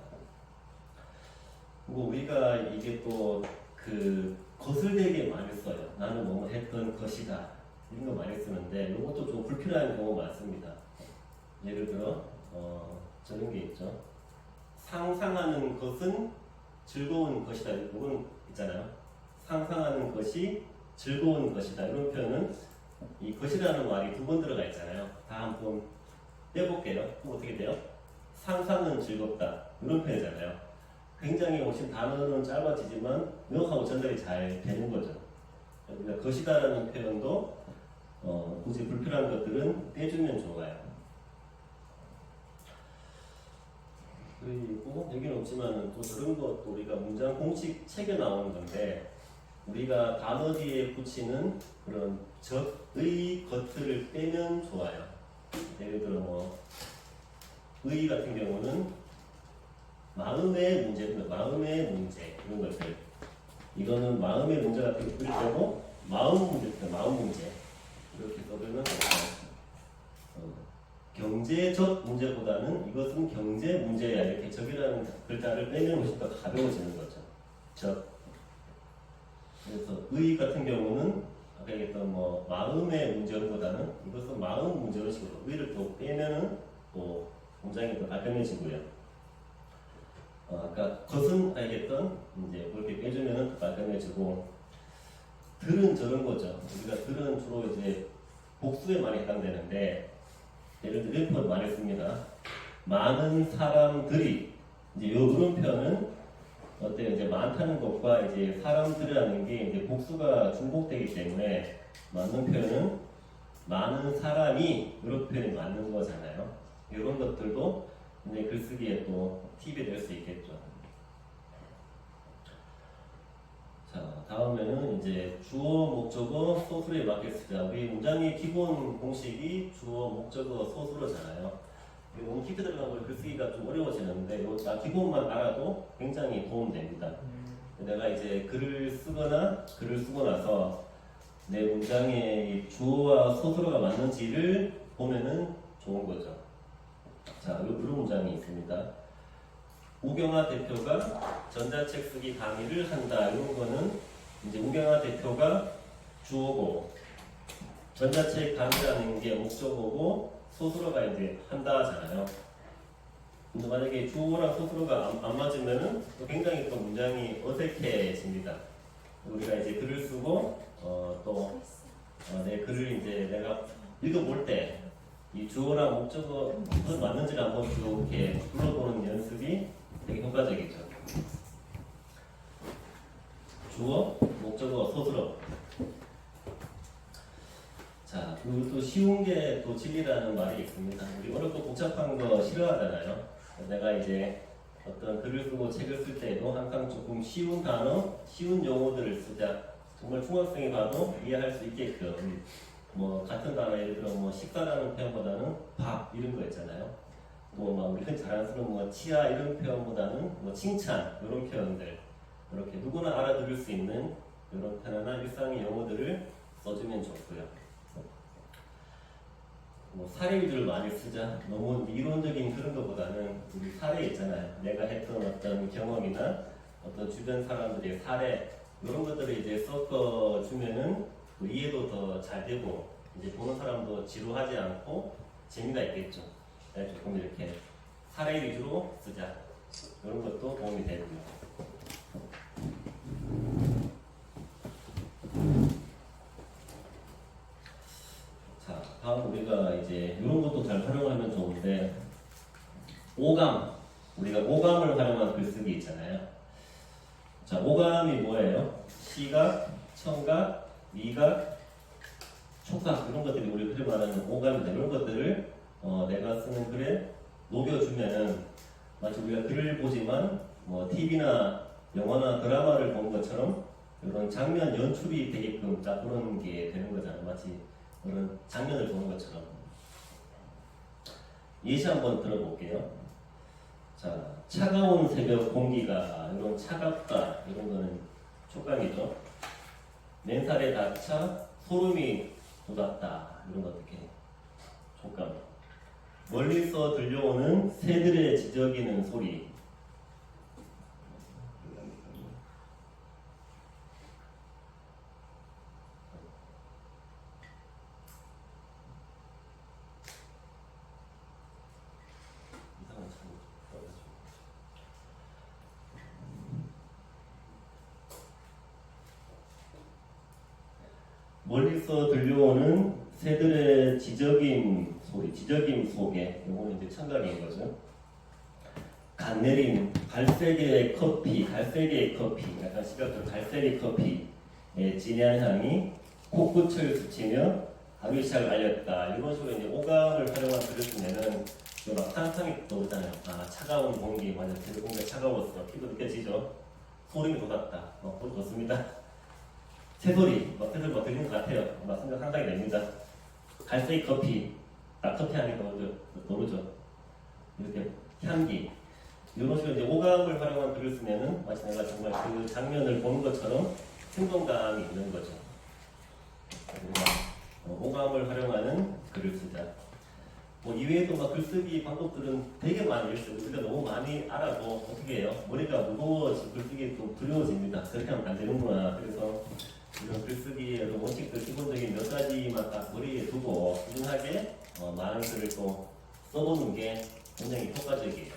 그리고 우리가 이게 또 그 거슬되게 많이 써요. 나는 뭐 했던 것이다. 이런 거 많이 쓰는데 이것도 좀 불필요한 경우가 많습니다. 예를 들어 저런 게 있죠. 상상하는 것은 즐거운 것이다. 이건 있잖아요. 상상하는 것이 즐거운 것이다. 이런 표현은 이 것이라는 말이 두 번 들어가 있잖아요. 다 한번 빼볼게요. 그럼 어떻게 돼요? 상상은 즐겁다. 이런 표현이잖아요. 굉장히 훨씬 단어는 짧아지지만 명확하고 전달이 잘 되는 거죠. 그러니까 것이다라는 표현도 굳이 불필요한 것들은 떼주면 좋아요. 그리고 여기는 없지만 또 저런 것도 우리가 문장 공식 책에 나오는 건데 우리가 단어 뒤에 붙이는 그런 적의 것들을 빼면 좋아요. 예를 들어 뭐 의 같은 경우는 마음의 문제 이런 것들 이거는 마음의 문제 같은 거 뿌릴 때고 마음 문제 이렇게 써두면 경제적 문제보다는 이것은 경제 문제야 이렇게 적이라는 글자를 빼면 훨씬 더 가벼워지는 거죠. 적. 그래서 의 같은 경우는 아까 얘기했던 뭐 마음의 문제보다는 이것은 마음 문제로 식으로 의를 또 빼면은 또 문장이 더 깔끔해지고요. 아까 것은 알겠던 이제 그렇게 빼주면은 깔끔해지고 들은 저런 거죠. 우리가 들은 주로 이제 복수에 많이 해당되는데 예를 들어 이런 표현 많이 씁니다. 많은 사람들이 이제 이런 표현은 어때요? 이제 많다는 것과 이제 사람들이라는 게 이제 복수가 중복되기 때문에 맞는 표현은 많은 사람이 이런 표현이 맞는 거잖아요. 이런 것들도 이제 글쓰기에 또 팁이 될 수 있겠죠. 자, 다음에는 이제 주어, 목적어, 소수에 맞게 쓰자. 우리 문장의 기본 공식이 주어, 목적어, 소수로잖아요. 너무 깊게 들어가면 글쓰기가 좀 어려워지는데 이 기본만 알아도 굉장히 도움됩니다. 내가 이제 글을 쓰거나 글을 쓰고 나서 내 문장의 주어와 소수로가 맞는지를 보면은 좋은 거죠. 자, 이런 문장이 있습니다. 우경아 대표가 전자책 쓰기 강의를 한다. 이런 거는 이제 우경아 대표가 주어고 전자책 강의라는 게 목적어고 소수로가 이제 한다잖아요. 근데 만약에 주어랑 소수로가 안 맞으면은 또 굉장히 또 문장이 어색해집니다. 우리가 이제 글을 쓰고 또 내 글을 이제 내가 읽어볼 때 이 주어랑 목적어 맞는지를 한번 쭉 이렇게 불러보는 연습이 되게 효과적이죠. 주어, 목적어, 소수로. 자, 그리고 또 쉬운 게 또 진리라는 말이 있습니다. 우리 어렵고 복잡한 거 싫어하잖아요. 내가 이제 어떤 글을 쓰고 책을 쓸 때도 항상 조금 쉬운 단어, 쉬운 용어들을 쓰자. 정말 중학생이 봐도 이해할 수 있게끔. 뭐 같은 단어 예를 들어 뭐 식사라는 표현보다는 밥 이런 거 있잖아요. 뭐 막 우리 흔히 자랑스러운 뭐 치아 이런 표현보다는 뭐 칭찬 이런 표현들 이렇게 누구나 알아들을 수 있는 이런 편안한 일상의 용어들을 써주면 좋고요. 뭐 사례들을 많이 쓰자. 너무 이론적인 그런 것보다는 우리 사례 있잖아요. 내가 했던 어떤 경험이나 어떤 주변 사람들의 사례 이런 것들을 이제 섞어주면은 이해도 더 잘 되고 이제 보는 사람도 지루하지 않고 재미가 있겠죠. 조금 이렇게 사례 위주로 쓰자. 이런 것도 도움이 되고요. 자, 다음 우리가 이제 이런 것도 잘 활용하면 좋은데 오감. 우리가 오감을 활용한 글쓰기 있잖아요. 자, 오감이 뭐예요? 시각, 청각, 미각, 촉각 이런 것들이 우리 흔히 말하는 오감인데 이런 것들을 내가 쓰는 글에 녹여주면은 마치 우리가 글을 보지만 뭐 TV나 영화나 드라마를 보는 것처럼 이런 장면 연출이 되게끔 딱 그런 게 되는 거잖아요. 마치 그런 장면을 보는 것처럼. 예시 한번 들어볼게요. 자, 차가운 새벽 공기가 이런 차갑다 이런 거는 촉각이죠. 맨살에 닿자 소름이 돋았다 이런 거 어떻게 촉감. 멀리서 들려오는 새들의 지저귀는 소리. 멀리서 들려오는 새들의 지저귐 소리, 지저귐 속에 이거는 이제 청각인 거죠. 간 내린 갈색의 커피, 약간 시각적 갈색의 커피의 진한 향이 코끝을 스치며 하루 시작을 알렸다. 이런 식으로 이제 오감을 활용한 글을 쓰면은 막 상상이 떠오르잖아요. 아, 차가운 공기, 완전 제 공기가 차가웠어. 피도 느껴지죠? 소름이 돋았다. 보기 좋습니다. 새소리, 새소리 들리는 것 같아요. 생각 상상이 됩니다. 갈색 커피, 딱 커피 향이 떠오르죠. 이렇게 향기. 이런 식으로 이제 오감을 활용한 글을 쓰면은 마치 내가 정말 그 장면을 보는 것처럼 생동감이 있는 거죠. 오감을 활용하는 글을 쓰자. 이외에도 글쓰기 방법들은 되게 많이 있어요. 우리가 너무 많이 알아도 어떻게 해요? 머리가 무거워지고 글쓰기 좀 두려워집니다. 그렇게 하면 안 되는구나. 그래서 이런 글쓰기의 원칙들 기본적인 몇 가지만 딱 머리에 두고 꾸준하게 많은 글을 또 써보는 게 굉장히 효과적이에요.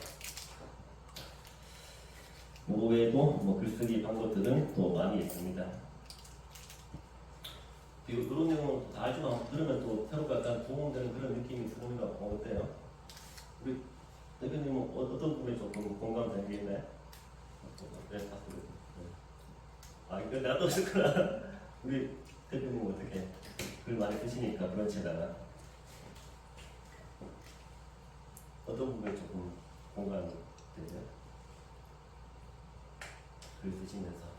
그 외에도 글쓰기 방법들은 또 많이 있습니다. 그리고 그런 내용은 다 알지만 들으면 또 새롭게 약간 도움되는 그런 느낌이 드는 것 같고 어때요? 우리 대표님은 어떤 부분에 조금 공감되는 게 있나요? 네, 이거 내가 또 쓰구나. 우리 대표님은 어떻게 글 많이 쓰시니까 브런치에다가 어떤 부분에 조금 공감이 되죠? 글 쓰시면서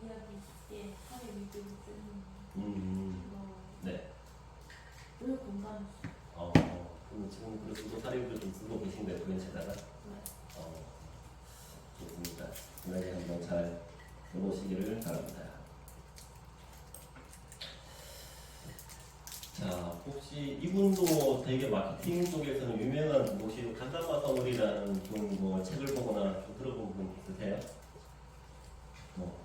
이야기 쉽게 사회 위주로 쓰는 네. 늘 공감했어요. 그럼 지금 글을 쓰고 사례를 좀 쓰고 계신데 브런치에다가 좋습니다. 그날에 한번 잘 해보시기를 바랍니다. 자, 혹시 이분도 되게 마케팅 쪽에서는 유명한 혹시 간단마서물이라는 좀 책을 보거나 좀 들어본 분 있으세요?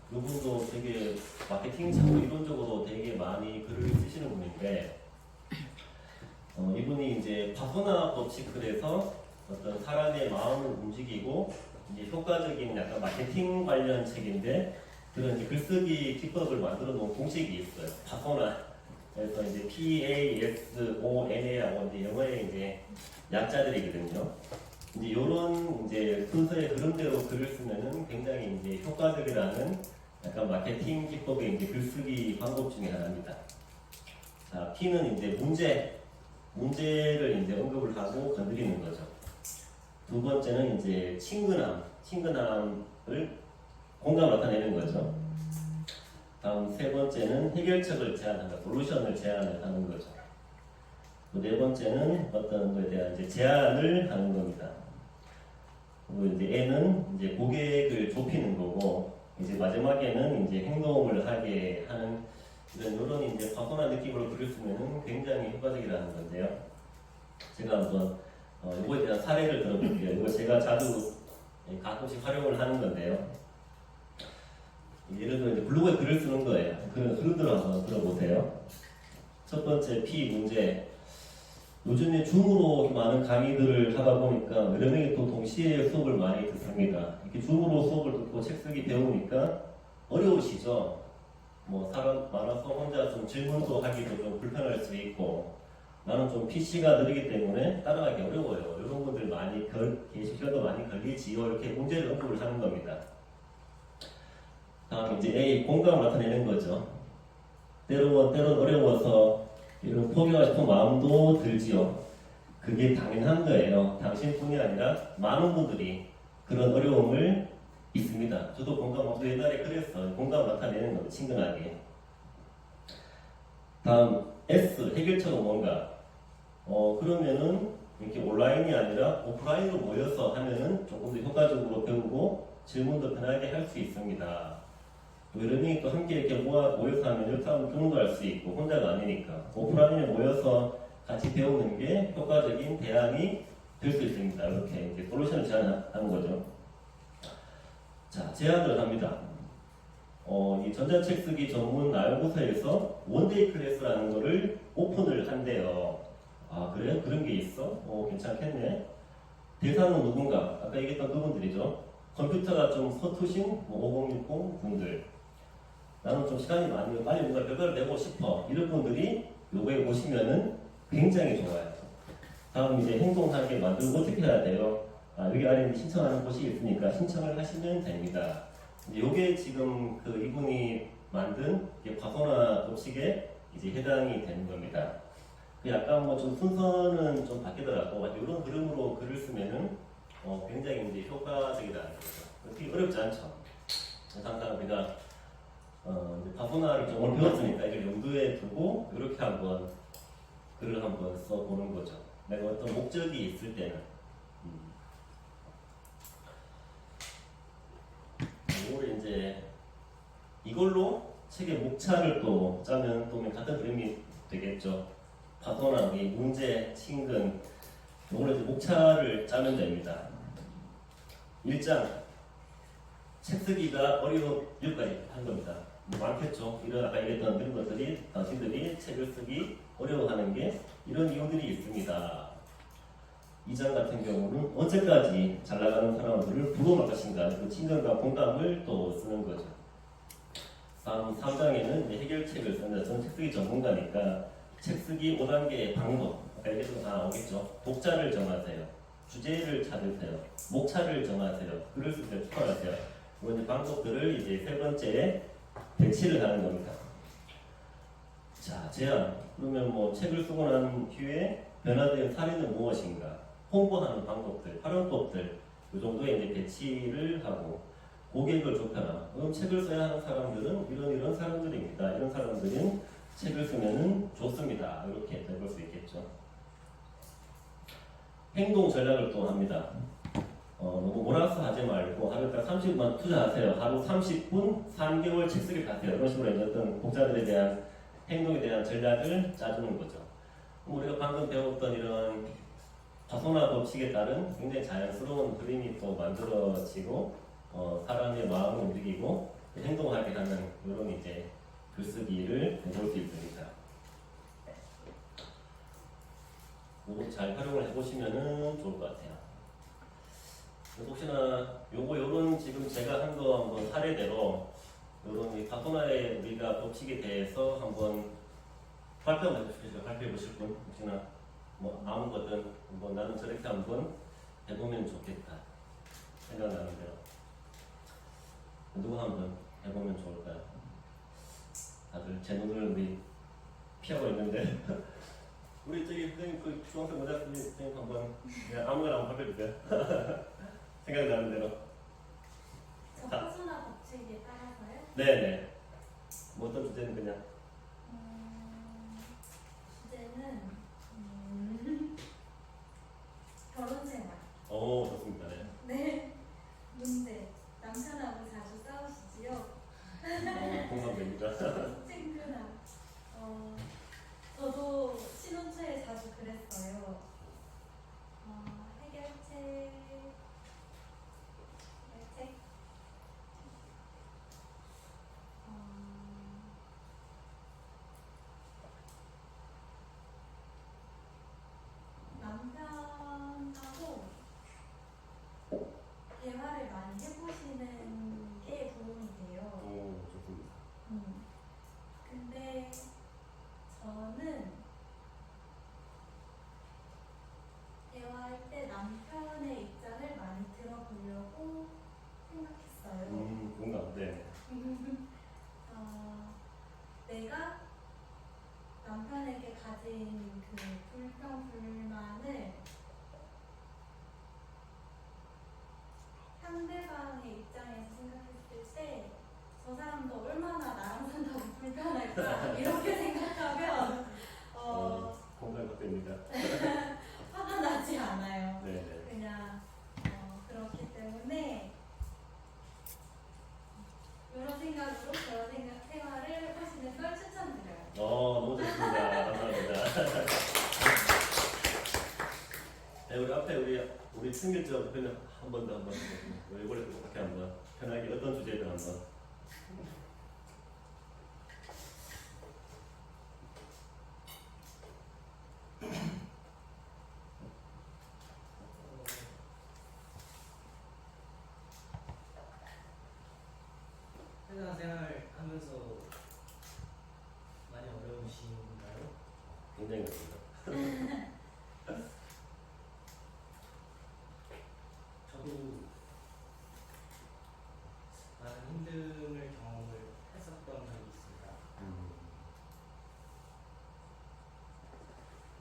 이분도 되게 마케팅적으로 이론적으로 되게 많이 글을 쓰시는 분인데 이분이 이제 파소나 법칙글에서 어떤 사람의 마음을 움직이고 이제 효과적인 약간 마케팅 관련 책인데 그런 이제 글쓰기 기법을 만들어 놓은 공식이 있어요. 파소나. 그래서 이제 PASONA라고 이제 영어의 이제 약자들이거든요. 이제 이런 이제 순서의 흐름대로 글을 쓰면은 굉장히 이제 효과적이라는 약간 마케팅 기법의 이제 글쓰기 방법 중에 하나입니다. 자, P는 이제 문제를 이제 언급을 하고 건드리는 거죠. 두 번째는 이제 친근함을 공감을 나타내는 거죠. 다음 세 번째는 해결책을 제안한다, 솔루션을 제안을 하는 거죠. 네 번째는 어떤 것에 대한 이제 제안을 하는 겁니다. 그리고 이제 N은 이제 고객을 좁히는 거고, 이제 마지막에는 이제 행동을 하게 하는 이런 이제 파소나 느낌으로 글을 쓰면 굉장히 효과적이라는 건데요. 제가 한번 이거에 대한 사례를 들어볼게요. 이거 제가 자주 가끔씩 활용을 하는 건데요. 예를 들어 이제 블로그에 글을 쓰는 거예요. 그런 흐름들을 한번 들어보세요. 첫 번째 P 문제. 요즘에 줌으로 많은 강의들을 하다 보니까 여러 명이 또 동시에 수업을 많이 듣습니다. 이렇게 줌으로 수업을 듣고 책 쓰기 배우니까 어려우시죠? 사람 많아서 혼자 좀 질문도 하기도 좀 불편할 수 있고 나는 좀 PC가 느리기 때문에 따라가기 어려워요. 이런 분들 많이 시간도 많이 걸리지요. 이렇게 문제를 언급을 하는 겁니다. 다음 이제 A, 공감을 나타내는 거죠. 때론 어려워서 이런 포기하고 싶은 마음도 들지요. 그게 당연한 거예요. 당신뿐이 아니라 많은 분들이 그런 어려움을 있습니다. 저도 공감하고 옛날에 그랬어요. 공감을 나타내는 거예요. 친근하게. 다음 S, 해결책은 뭔가? 그러면은 이렇게 온라인이 아니라 오프라인으로 모여서 하면은 조금 더 효과적으로 배우고 질문도 편하게 할 수 있습니다. 여러 명이 또 함께 이렇게 모여서 하면 이렇게 하면 경험도 할 수 있고 혼자가 아니니까 오프라인에 모여서 같이 배우는 게 효과적인 대안이 될 수 있습니다. 이렇게 이제 솔루션을 제안하는 거죠. 자, 제안을 합니다. 이 전자책 쓰기 전문 나열부서에서 원데이 클래스라는 거를 오픈을 한대요. 아, 그래요? 그런 게 있어? 괜찮겠네. 대상은 누군가? 아까 얘기했던 그분들이죠. 컴퓨터가 좀 서투신 5060 분들. 나는 좀 시간이 많으면 빨리 뭔가 결과를 내고 싶어. 이런 분들이 요거에 오시면은 굉장히 좋아요. 다음 이제 행동하게 만들고 어떻게 해야 돼요? 여기 아래 신청하는 곳이 있으니까 신청을 하시면 됩니다. 이제 요게 지금 그 이분이 만든 과소나 법칙에 이제 해당이 되는 겁니다. 약간 뭐 좀 순서는 좀 바뀌더라고. 이런 흐름으로 글을 쓰면은 굉장히 이제 효과적이라는 거죠. 그게 어렵지 않죠. 항상 우리가 이제 파소나를 좀 오늘 배웠으니까 이걸 염두에 두고 이렇게 한번 글을 한번 써보는 거죠. 내가 어떤 목적이 있을 때는. 이걸 이제 이걸로 책의 목차를 또 짜면 또 같은 그림이 되겠죠. 파소나, 문제, 친근, 이걸로 이제 목차를 짜면 됩니다. 1장 책 쓰기가 어려운 여기까지 한 겁니다. 많겠죠. 이런 아까 얘기했던 그런 것들이 당신들이 책을 쓰기 어려워하는 게 이런 이유들이 있습니다. 2장 같은 경우는 언제까지 잘 나가는 사람들을 부러워할 것인가, 그 친근과 공감을 또 쓰는 거죠. 다음 3장에는 해결책을 쓰는, 저는 책 쓰기 전문가니까 책 쓰기 5단계의 방법, 아까 얘기했던 거 다 나오겠죠. 독자를 정하세요. 주제를 찾으세요. 목차를 정하세요. 글을 쓸 때 추가하세요. 이런 방법들을 이제 세 번째에 배치를 하는 겁니다. 자, 제안. 그러면 뭐 책을 쓰고 난 후에 변화된 사례는 무엇인가? 홍보하는 방법들, 활용법들, 이 정도에 이제 배치를 하고 고객을 좁혀라. 그럼 책을 써야 하는 사람들은 이런 사람들입니다. 이런 사람들은 책을 쓰면은 좋습니다. 이렇게 해볼 수 있겠죠. 행동 전략을 또 합니다. 너무 몰아서 하지 말고 하루에 딱 30분만 투자하세요. 하루 30분, 3개월 책 쓰기 하세요. 이런 식으로 이제 어떤 독자들에 대한 행동에 대한 전략을 짜주는 거죠. 우리가 방금 배웠던 이런 파소나 법칙에 따른 굉장히 자연스러운 그림이 또 만들어지고 사람의 마음을 움직이고 행동하게 하는 이런 이제 글쓰기를 해볼 수 있습니다. 이거 잘 활용을 해보시면은 좋을 것 같아요. 혹시나 요런 지금 제가 한 거 한번 사례대로 요런 이 파소나의 우리가 법칙에 대해서 한번 발표해 보실 분 혹시나 뭐 아무거든 뭐 나는 저렇게 한번 해보면 좋겠다 생각나는 대로 누구 한번 해보면 좋을까요? 다들 제 눈을 우리 피하고 있는데 우리 저기 선생님 그 중앙생 모자 선생님 한번 그냥 아무거나 한번 발표해 주세요. 생각나는 대로. 저 파소나 법칙에 따라서요? 네네. 뭐 어떤 주제는 그냥. 주제는 결혼 생활. 오 좋습니다. 네. 네. 문제. 남편하고 자주 싸우시지요? 공감됩니다. 친근함. 저도 신혼 초에 자주 그랬어요. 해결책. 남편하고 대화를 많이 해보시는 게 도움이 돼요. 오 좋습니다. 근데 저는 대화할 때 남편의 입장을 많이 들어보려고 생각했어요. 공감. 네. 내가 남편에게 가진 그 불평, 불만을 상대방의 입장에서 생각했을 때 저 사람도 얼마나 나랑 산다고 불편할까 이렇게 생각하면 공감됩니다. 화가 나지 않아요. 네네. 그냥 그렇기 때문에 이런 생각으로 저런 생활을 하시는 걸 추천드려요. 너무 좋습니다. 감사합니다. 네, 우리 앞에 우리 승객적 그냥 한 번 더 이번에 또 그렇게 한번 편하게 어떤 주제든 한번. 회사 생활하면서 많이 어려우신가요? 굉장히 어렵습니다. 저도 많은 힘듦을 경험을 했었던 적이 있습니다.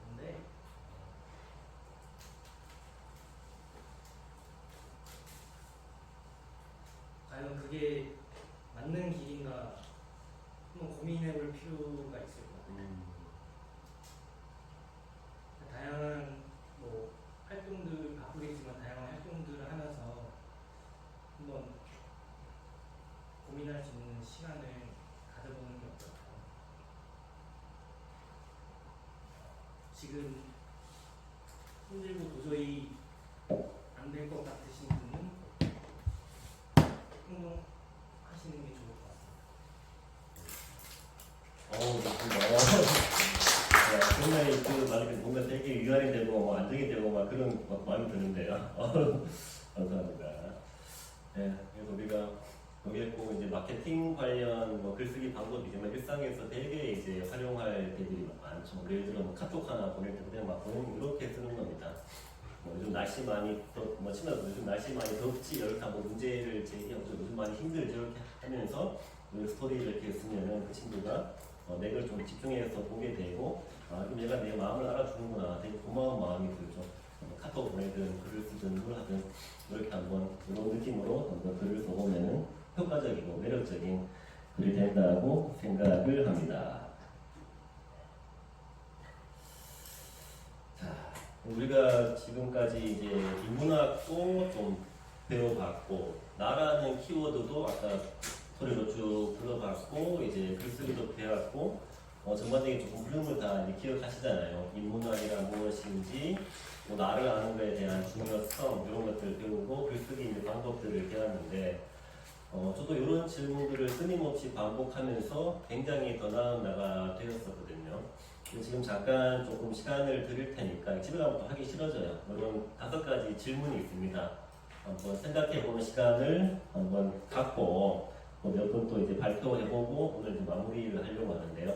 근데 과연 그게 맞는 길인가 한번 고민해볼 필요가 있을 것 같아요. 다양한 뭐 활동들 바쁘겠지만 다양한 활동들을 하면서 한번 고민할 수 있는 시간을 가져보는 게 어떨까. 지금 힘들고 도저히 안 될 것 같으신 분은 행동하시는 게 좋을 것 같습니다. 맞습니다. 굉장히 그 만약에 뭔가 되게 위안이 되고 뭐 안정이 되고 막 그런 막 마음이 드는데요. 감사합니다. 네, 그래서 우리가 여기에 꼭 이제 마케팅 관련 뭐 글쓰기 방법이지만 일상에서 되게 이제 활용할 때들이 많죠. 예를 들어 뭐 카톡 하나 보낼 때 그냥 막 보내면 이렇게 쓰는 겁니다. 뭐 요즘 날씨 많이 뭐 친구들 요즘 날씨 많이 덥지 이렇게 하고 문제를 제기하고 요즘 많이 힘들지 이렇게 하면서 스토리를 이렇게 쓰면은 그 친구가 내 걸 좀 집중해서 보게 되고 그럼 얘가 내 마음을 알아주는구나 되게 고마운 마음이 들죠. 카톡 보내든 글을 쓰든 뭘 하든 이렇게 한번 이런 느낌으로 한번 글을 써보면은 효과적이고 매력적인 글이 된다고 생각을 합니다. 자, 우리가 지금까지 이제 인문학도 좀 배워봤고 나라는 키워드도 아까 소리로 쭉 불러봤고 이제 글쓰기도 배웠고 전반적인 조금 흐름을 다 이제 기억하시잖아요. 인문학이란 무엇인지 뭐 나를 아는 것에 대한 중요성 이런 것들을 배우고 글쓰기 이제 방법들을 배웠는데 저도 이런 질문들을 끊임없이 반복하면서 굉장히 더 나은 나가 되었었거든요. 지금 잠깐 조금 시간을 드릴 테니까 집에 가면 또 하기 싫어져요. 이런 5가지 질문이 있습니다. 한번 생각해보는 시간을 한번 갖고 몇 분 또 이제 발표해보고 오늘 이제 마무리를 하려고 하는데요.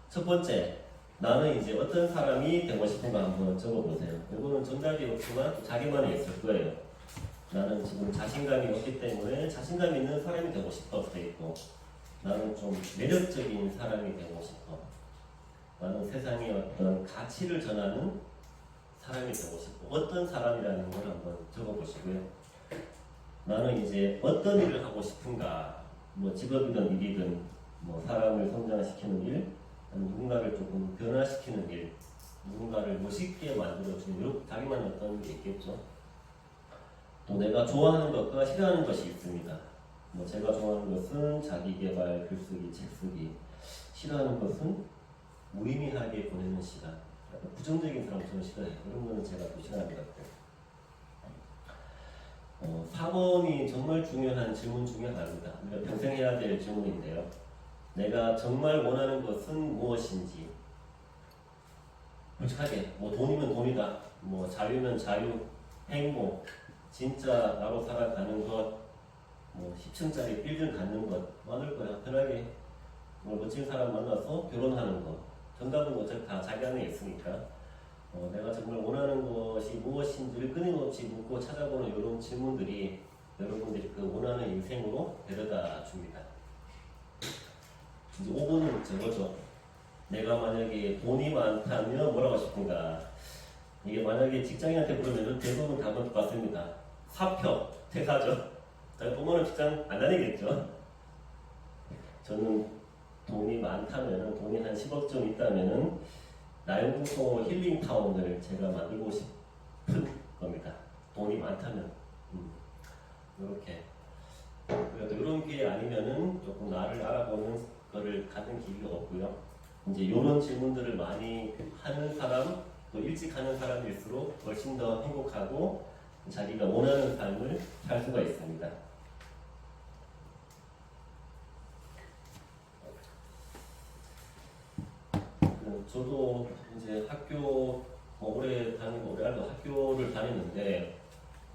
첫 번째, 나는 이제 어떤 사람이 되고 싶은가 한번 적어보세요. 이거는 정답이 없지만 자기만의 있을 거예요. 나는 지금 자신감이 없기 때문에 자신감 있는 사람이 되고 싶어 돼 있고 나는 좀 매력적인 사람이 되고 싶어. 나는 세상에 어떤 가치를 전하는 사람이 되고 싶고 어떤 사람이라는 걸 한번 적어보시고요. 나는 이제 어떤 일을 하고 싶은가, 뭐 직업이든 일이든, 뭐 사람을 성장시키는 일, 누군가를 조금 변화시키는 일, 누군가를 멋있게 만들어주는 일, 자기만의 어떤 게 있겠죠. 또 내가 좋아하는 것과 싫어하는 것이 있습니다. 뭐 제가 좋아하는 것은 자기개발, 글쓰기, 책쓰기, 싫어하는 것은 무의미하게 보내는 시간. 약간 부정적인 사람 저는 싫어해요. 그런 거는 제가 또 싫어하는 것 같아요. 4번이 정말 중요한 질문 중에 하나입니다. 우리가 평생 해야 될 질문인데요. 내가 정말 원하는 것은 무엇인지. 솔직하게, 뭐 돈이면 돈이다, 뭐 자유면 자유, 행복, 진짜 나로 살아가는 것, 뭐 10층짜리 빌딩 갖는 것, 많을 거야. 편하게 뭐 멋진 사람 만나서 결혼하는 것. 정답은 어차피 다 자기 안에 있으니까. 내가 정말 원하는 것이 무엇인지를 끊임없이 묻고 찾아보는 이런 질문들이 여러분들이 그 원하는 인생으로 데려다 줍니다. 이제 5번은 저거죠. 내가 만약에 돈이 많다면 뭐라고 싶은가. 이게 만약에 직장인한테 물으면 대부분 답은 똑같습니다. 사표, 퇴사죠. 돈 많은 직장 안 다니겠죠. 저는 돈이 많다면, 돈이 한 10억 좀 있다면은 나영궁소 힐링타운을 제가 만들고 싶은 겁니다. 돈이 많다면. 이렇게. 그래도 이런 기회 아니면은 조금 나를 알아보는 거를 갖는 기회가 없고요. 이제 이런 질문들을 많이 하는 사람, 또 일찍 하는 사람일수록 훨씬 더 행복하고 자기가 원하는 삶을 살 수가 있습니다. 저도 이제 학교 오래 다니고 오래 알고 학교를 다녔는데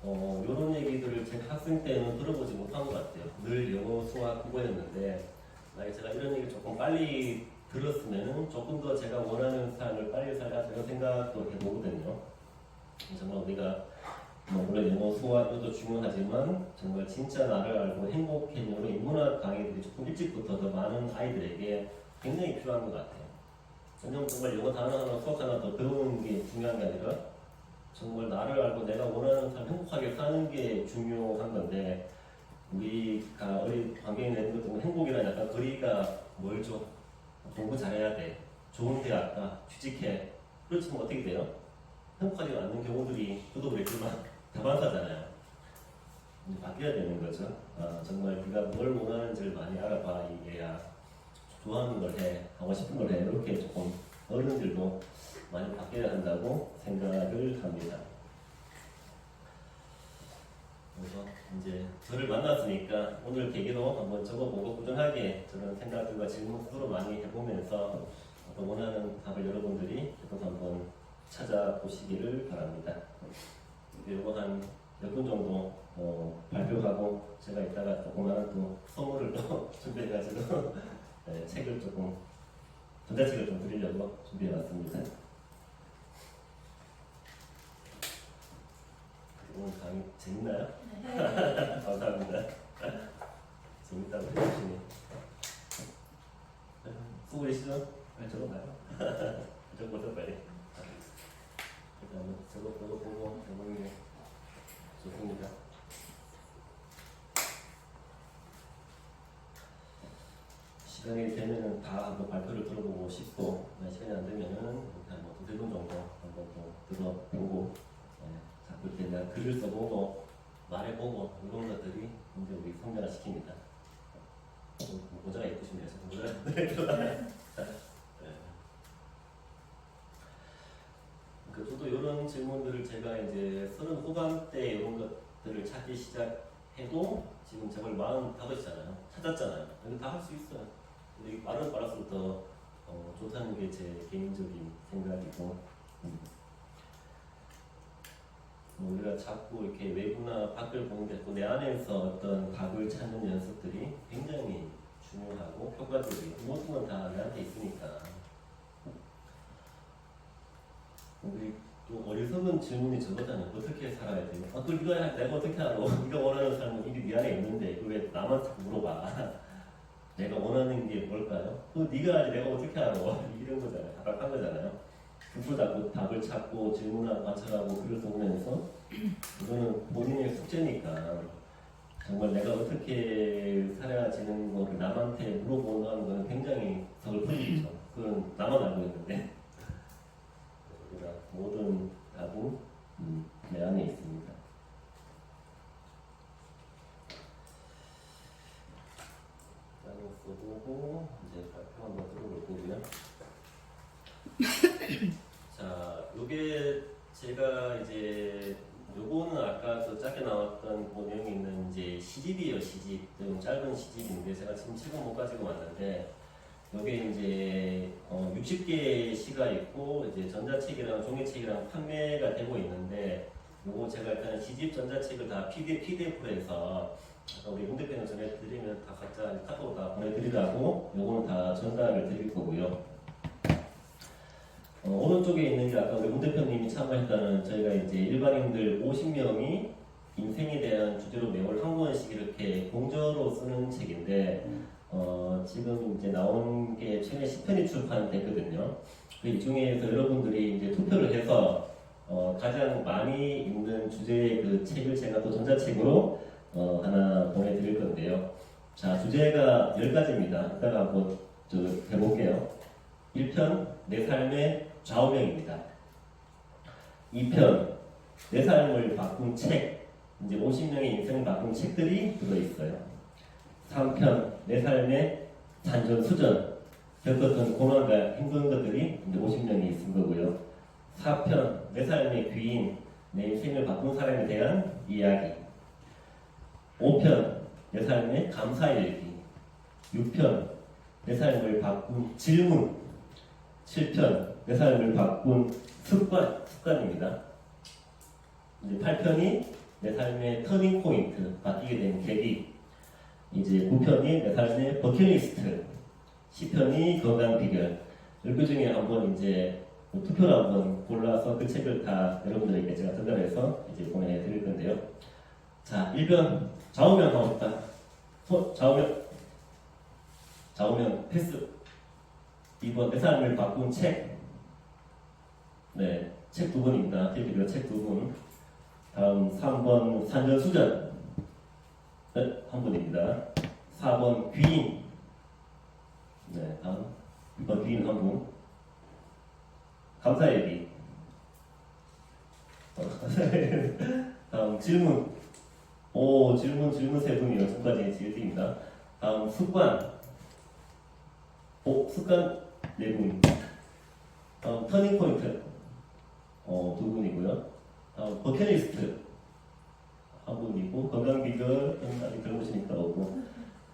이런 얘기들을 제가 학생 때는 들어보지 못한 것 같아요. 늘 영어, 수학 막 그거였는데 만약 제가 이런 얘기 조금 빨리 들었으면 조금 더 제가 원하는 삶을 빨리 살자 이런 생각도 해보거든요. 정말 우리가 물론 영어 수학도 중요하지만 정말 진짜 나를 알고 행복해지는 인문학 강의들이 조금 일찍부터 더 많은 아이들에게 굉장히 필요한 것 같아요. 정말 영어 단어 하나 수학 하나 더 배우는 게 중요한 게 아니라 정말 나를 알고 내가 원하는 삶 행복하게 사는 게 중요한 건데 우리가 어린 환경에 내는 것 때문에 행복이란 약간 거리가 멀죠. 공부 잘해야 돼. 좋은 대학 가, 취직해. 그렇지만 어떻게 돼요? 행복하지 않는 경우들이 저도 그랬지만 다반사잖아요. 바뀌어야 되는 거죠. 정말 네가 뭘 원하는지를 많이 알아봐. 이게야 좋아하는 걸 해, 하고 싶은 걸 해. 이렇게 조금 어른들도 많이 바뀌어야 한다고 생각을 합니다. 그래서 이제 저를 만났으니까 오늘 계기로 한번 적어보고 꾸준하게 저런 생각들과 질문 스스로 많이 해보면서 어떤 원하는 답을 여러분들이 계속 한번 찾아보시기를 바랍니다. 이거 한 몇 분 정도 발표하고 제가 이따가 조그마한 또 선물을 또 준비해가지고 네, 책을 조금 전자책을 좀 드리려고 준비해왔습니다. 오늘 강의 재밌나요? 네. 감사합니다. 재밌다고 해주시니 수고하시죠? 적어봐요. 적어보세요 빨리. 일단 저거 보고 해보는 게 좋습니다. 시간이 되면은 다 한번 발표를 들어보고 싶고 시간이 안 되면은 한 두세 번 정도 한번 또 들어보고 자꾸 이렇게 내가 글을 써보고 말해보고 이런 것들이 이제 우리 성장을 시킵니다. 모자가 예쁘시네요. 모자가 저도 이런 질문들을 제가 이제 30 후반대 이런 것들을 찾기 시작해도 지금 저걸 45이잖아요. 찾았잖아요. 이거 다 할 수 있어요. 근데 말은 말할수록 더 좋다는 게 제 개인적인 생각이고 우리가 자꾸 이렇게 외부나 밖을 보는 게 아니고 내 안에서 어떤 답을 찾는 연습들이 굉장히 중요하고 효과적이에요. 모든 건 다 내한테 있으니까. 우리 또 어리석은 질문이 저거잖아요. 어떻게 살아야 돼요? 그걸 내가 어떻게 알아? 네가 원하는 삶은 이미 네 안에 있는데 그걸 왜 나만 자꾸 물어봐? 내가 원하는 게 뭘까요? 그거 네가 알지 내가 어떻게 알아? 이런 거잖아요. 답답한 거잖아요. 그걸 자꾸 답을 찾고 질문하고 관찰하고 글을 써보면서 이거는 본인의 숙제니까 정말 내가 어떻게 살아야 되는 거를 남한테 물어본다는 거는 굉장히 서글픈 일이죠. 그건 나만 알고 있는데 우리가 모든 답은 내 안에 있습니다. 나는 써보고 이제 발표 한번 들어볼 거고요. 자, 요게 제가 이제 요거는 아까 그 짧게 나왔던 그 내용이 있는 이제 시집이에요. 시집 좀 짧은 시집인데 제가 지금 책은 못 가지고 왔는데 요게 이제 60개의 시가 있고 이제 전자책이랑 종이책이랑 판매가 되고 있는데 요거 제가 일단 시집 전자책을 다 PDF로 해서 아까 우리 홍 대표님 전해드리면 다 각자 카톡으로 다 보내드리라고 요거는 다 전달을 드릴 거고요. 오른쪽에 있는 게 아까 우리 홍 대표님이 참가했다는 저희가 이제 일반인들 50명이 인생에 대한 주제로 매월 한 권씩 이렇게 공저로 쓰는 책인데 지금 이제 나온 게 최근에 10편이 출판됐거든요. 이 중에서 여러분들이 이제 투표를 해서 가장 많이 읽는 주제의 그 책을 제가 또 전자책으로 하나 보내드릴 건데요. 자, 주제가 10가지입니다. 이따가 한번 해볼게요. 1편, 내 삶의 좌우명입니다. 2편, 내 삶을 바꾼 책, 이제 50명의 인생을 바꾼 책들이 들어있어요. 3편, 내 삶의 산전수전, 겪었던 고난과 힘든 것들이 이제 50명이 쓴 거고요. 4편, 내 삶의 귀인, 내 인생을 바꾼 사람에 대한 이야기. 5편, 내 삶의 감사일기. 6편, 내 삶을 바꾼 질문. 7편, 내 삶을 바꾼 습관입니다. 이제 8편이 내 삶의 터닝 포인트, 바뀌게 된 계기. 이제 9편이 내 삶의 버킷리스트, 10편이 건강 비결. 그 중에 한번 이제 투표를 한번 골라서 그 책을 다 여러분들에게 제가 전달해서 이제 보내드릴 건데요. 자, 1편 좌우면 나옵니다. 좌우면 패스. 2번 내 삶을 바꾼 책. 네, 책 2권입니다. 필기가 책 2권. 다음 3번 산전수전. 네, 한 분입니다. 4번 귀인. 네, 다음 2번 귀인 한 분. 감사얘기. 다음 질문. 오, 질문 3분이요. 지금까지 질문입니다. 다음 습관. 습관 4분. 다음 터닝 포인트. 2분이고요. 다음 버킷리스트 한 분이고 건강 비결 아직 들어보시니까 오고.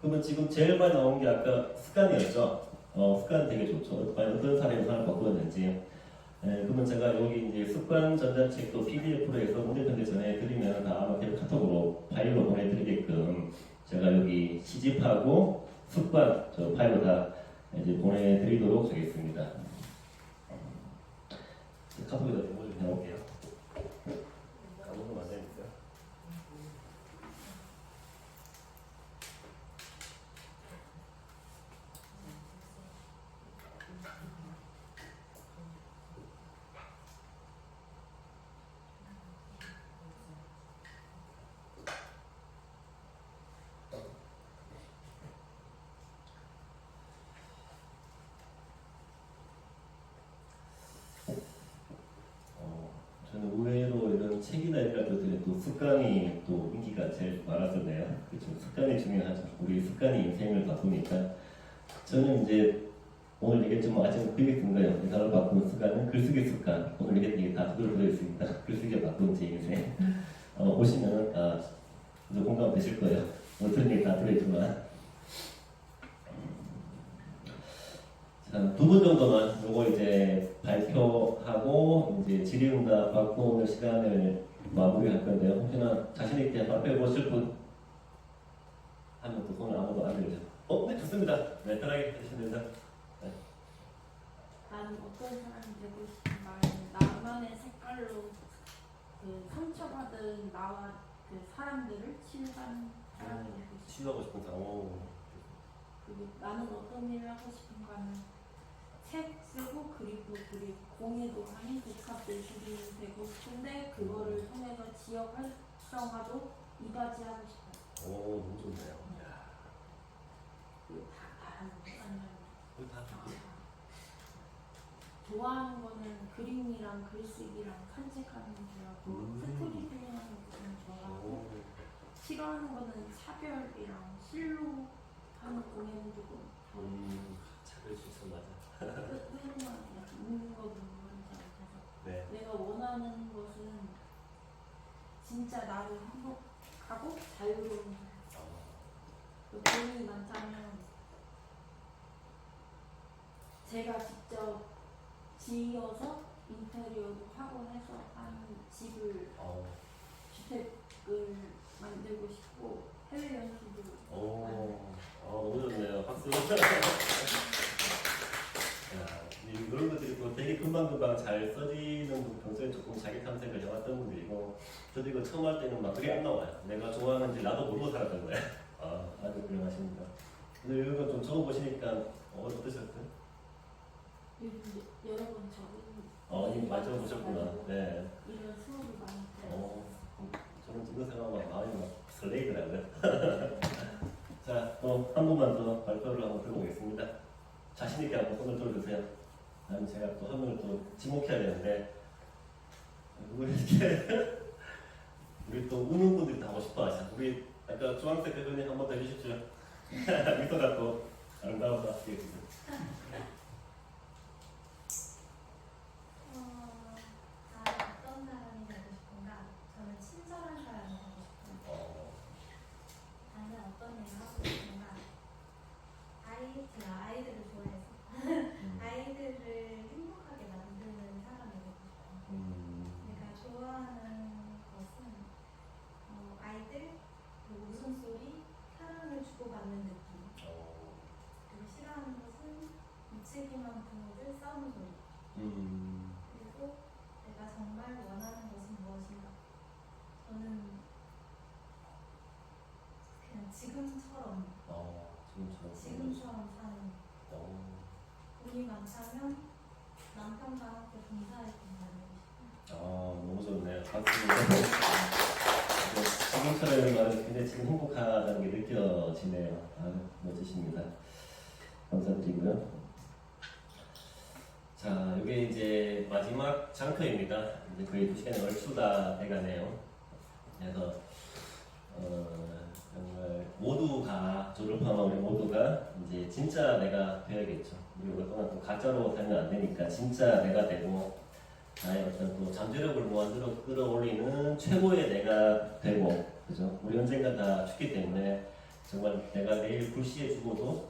그러면 지금 제일 많이 나온 게 아까 습관이었죠. 습관 되게 좋죠. 과연 어떤 사람이 삶을 바꾸었는지. 그러면 제가 여기 이제 습관 전자책도 PDF로 해서 문제편지 전해드리면 다 아마 카톡으로 파일로 보내드리게끔 제가 여기 시집하고 습관 저 파일로 다 이제 보내드리도록 하겠습니다. 카톡에다 메모 좀 해놓을게요. 까먹으면 안 되니까. 저는 의외로 이런 책이나 이런 것들이 또 습관이 또 인기가 제일 많았었네요. 그렇죠. 습관이 중요하죠. 우리 습관이 인생을 바꾸니까. 저는 이제 오늘 얘기했지만 아직 그게 든 거예요. 인생을 바꾸는 습관은 글쓰기 습관. 오늘 얘기했던 게 다 그대로 들어있습니다. 글쓰기가 바꾼 제 인생. 보시면은 공감 되실 거예요. 어떤 얘기 다 들어있지만. 자, 2분 정도만 요거 이제 발표하고 이제 질의응답 받고 오늘 시간을 마무리할 건데요. 혹시나 자신 있게 발표해 보실 분 하면 또 손을 아무도 안 들죠. 네, 좋습니다. 네, 편하게 해주시면 됩니다. 네. 나는 어떤 사람이 되고 싶은가? 나만의 색깔로 그 상처받은 나와 그 사람들을 치유하는 사람이 되고 싶어. 치유하고 싶은 사람. 그리고 나는 어떤 일을 하고 싶은가는 책 쓰고 그리고 공예도 하는 복합 예술이 되고 싶은데 그거를 통해서 지역 활성화도 이바지하고 싶어요. 너무 좋네요. 그리고 다 다른 거 아니면 다 좋아하는 거는 그림이랑 글쓰기랑 산책하는 거 좋아하고 스토리텔링하는 거는 좋아하고 싫어하는 거는 차별이랑 실로 하는 공예는 조금 차별 수 있어. 맞아. 흐름만 있는 거 보면 잘 같아서 네. 내가 원하는 것은 진짜 나를 행복하고 자유로운 돈이 많다면 제가 직접 지어서 인테리어도 하고 해서 하는 집을 주택을 만들고 싶고 해외 연수도 너무 좋네요. 박수. 이런 것들이 또 되게 금방금방 잘 써지는 분, 평소에 조금 자기 탐색을 해왔던 분들이고 저도 이거 처음 할 때는 막 그게 안 나와요. 내가 좋아하는지 나도 모르고 살았던 거예요. 아주 훌륭하십니다. 근데 이런 거 좀 적어보시니까 어떠셨어요? 여러 번 적은 이미 많이 적어보셨구나. 네. 이런 수업을 많이 들어요. 저는 이거 생각하면 마음이 막 설레이더라고요. 자, 또 한 번만 더 발표를 한번 들어보겠습니다. 자신있게 한번 손을 들어주세요. 다음 제가 또 한 명을 또 지목해야 되는데 우리 또 우는 분들이 다 하고 싶어 하죠. 우리 아까 주황색 대표님 한 번 더 해주십시오. 미소가 또 아름다운 것 같습니다. 나는 어떤 사람이 되고 싶은가? 저는 친절한 사람이 되고 싶어요. 나는 어떤 일을 하고 싶은가? 제가 아이들을 좋아해서 아이들을 행복하게 만드는 사람이 되고 싶어요. 내가 좋아하는 것은 아이들, 웃음소리, 사랑을 주고받는 지금처럼 사는 돈이 많다면 남편과 함께 봉사활동 다니고 너무 좋네요. 반갑습니다. 지금처럼 말은 굉장히 지금 행복하다는 게 느껴지네요. 멋지십니다. 감사드리고요. 자, 이게 이제 마지막 장터입니다. 이제 거의 2시간이 얼추 다 돼가네요. 그래서 정말 모두가 저를 포함한 우리 모두가 이제 진짜 내가 되어야겠죠. 그리고 또한 또 가짜로 살면 안 되니까 진짜 내가 되고 나의 어떤 또 잠재력을 만들어 끌어올리는 최고의 내가 되고, 그죠? 우리 언젠가 다 죽기 때문에 정말 내가 내일 불시에 죽어도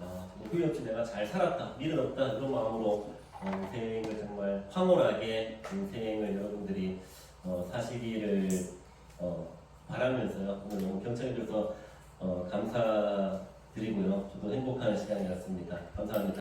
후회 없이 내가 잘 살았다, 미련 없다 그런 마음으로 인생을 정말 황홀하게 인생을 여러분들이 사시기를 바라면서요. 오늘 너무 경청해 주셔서 감사드리고요. 저도 행복한 시간이었습니다. 감사합니다.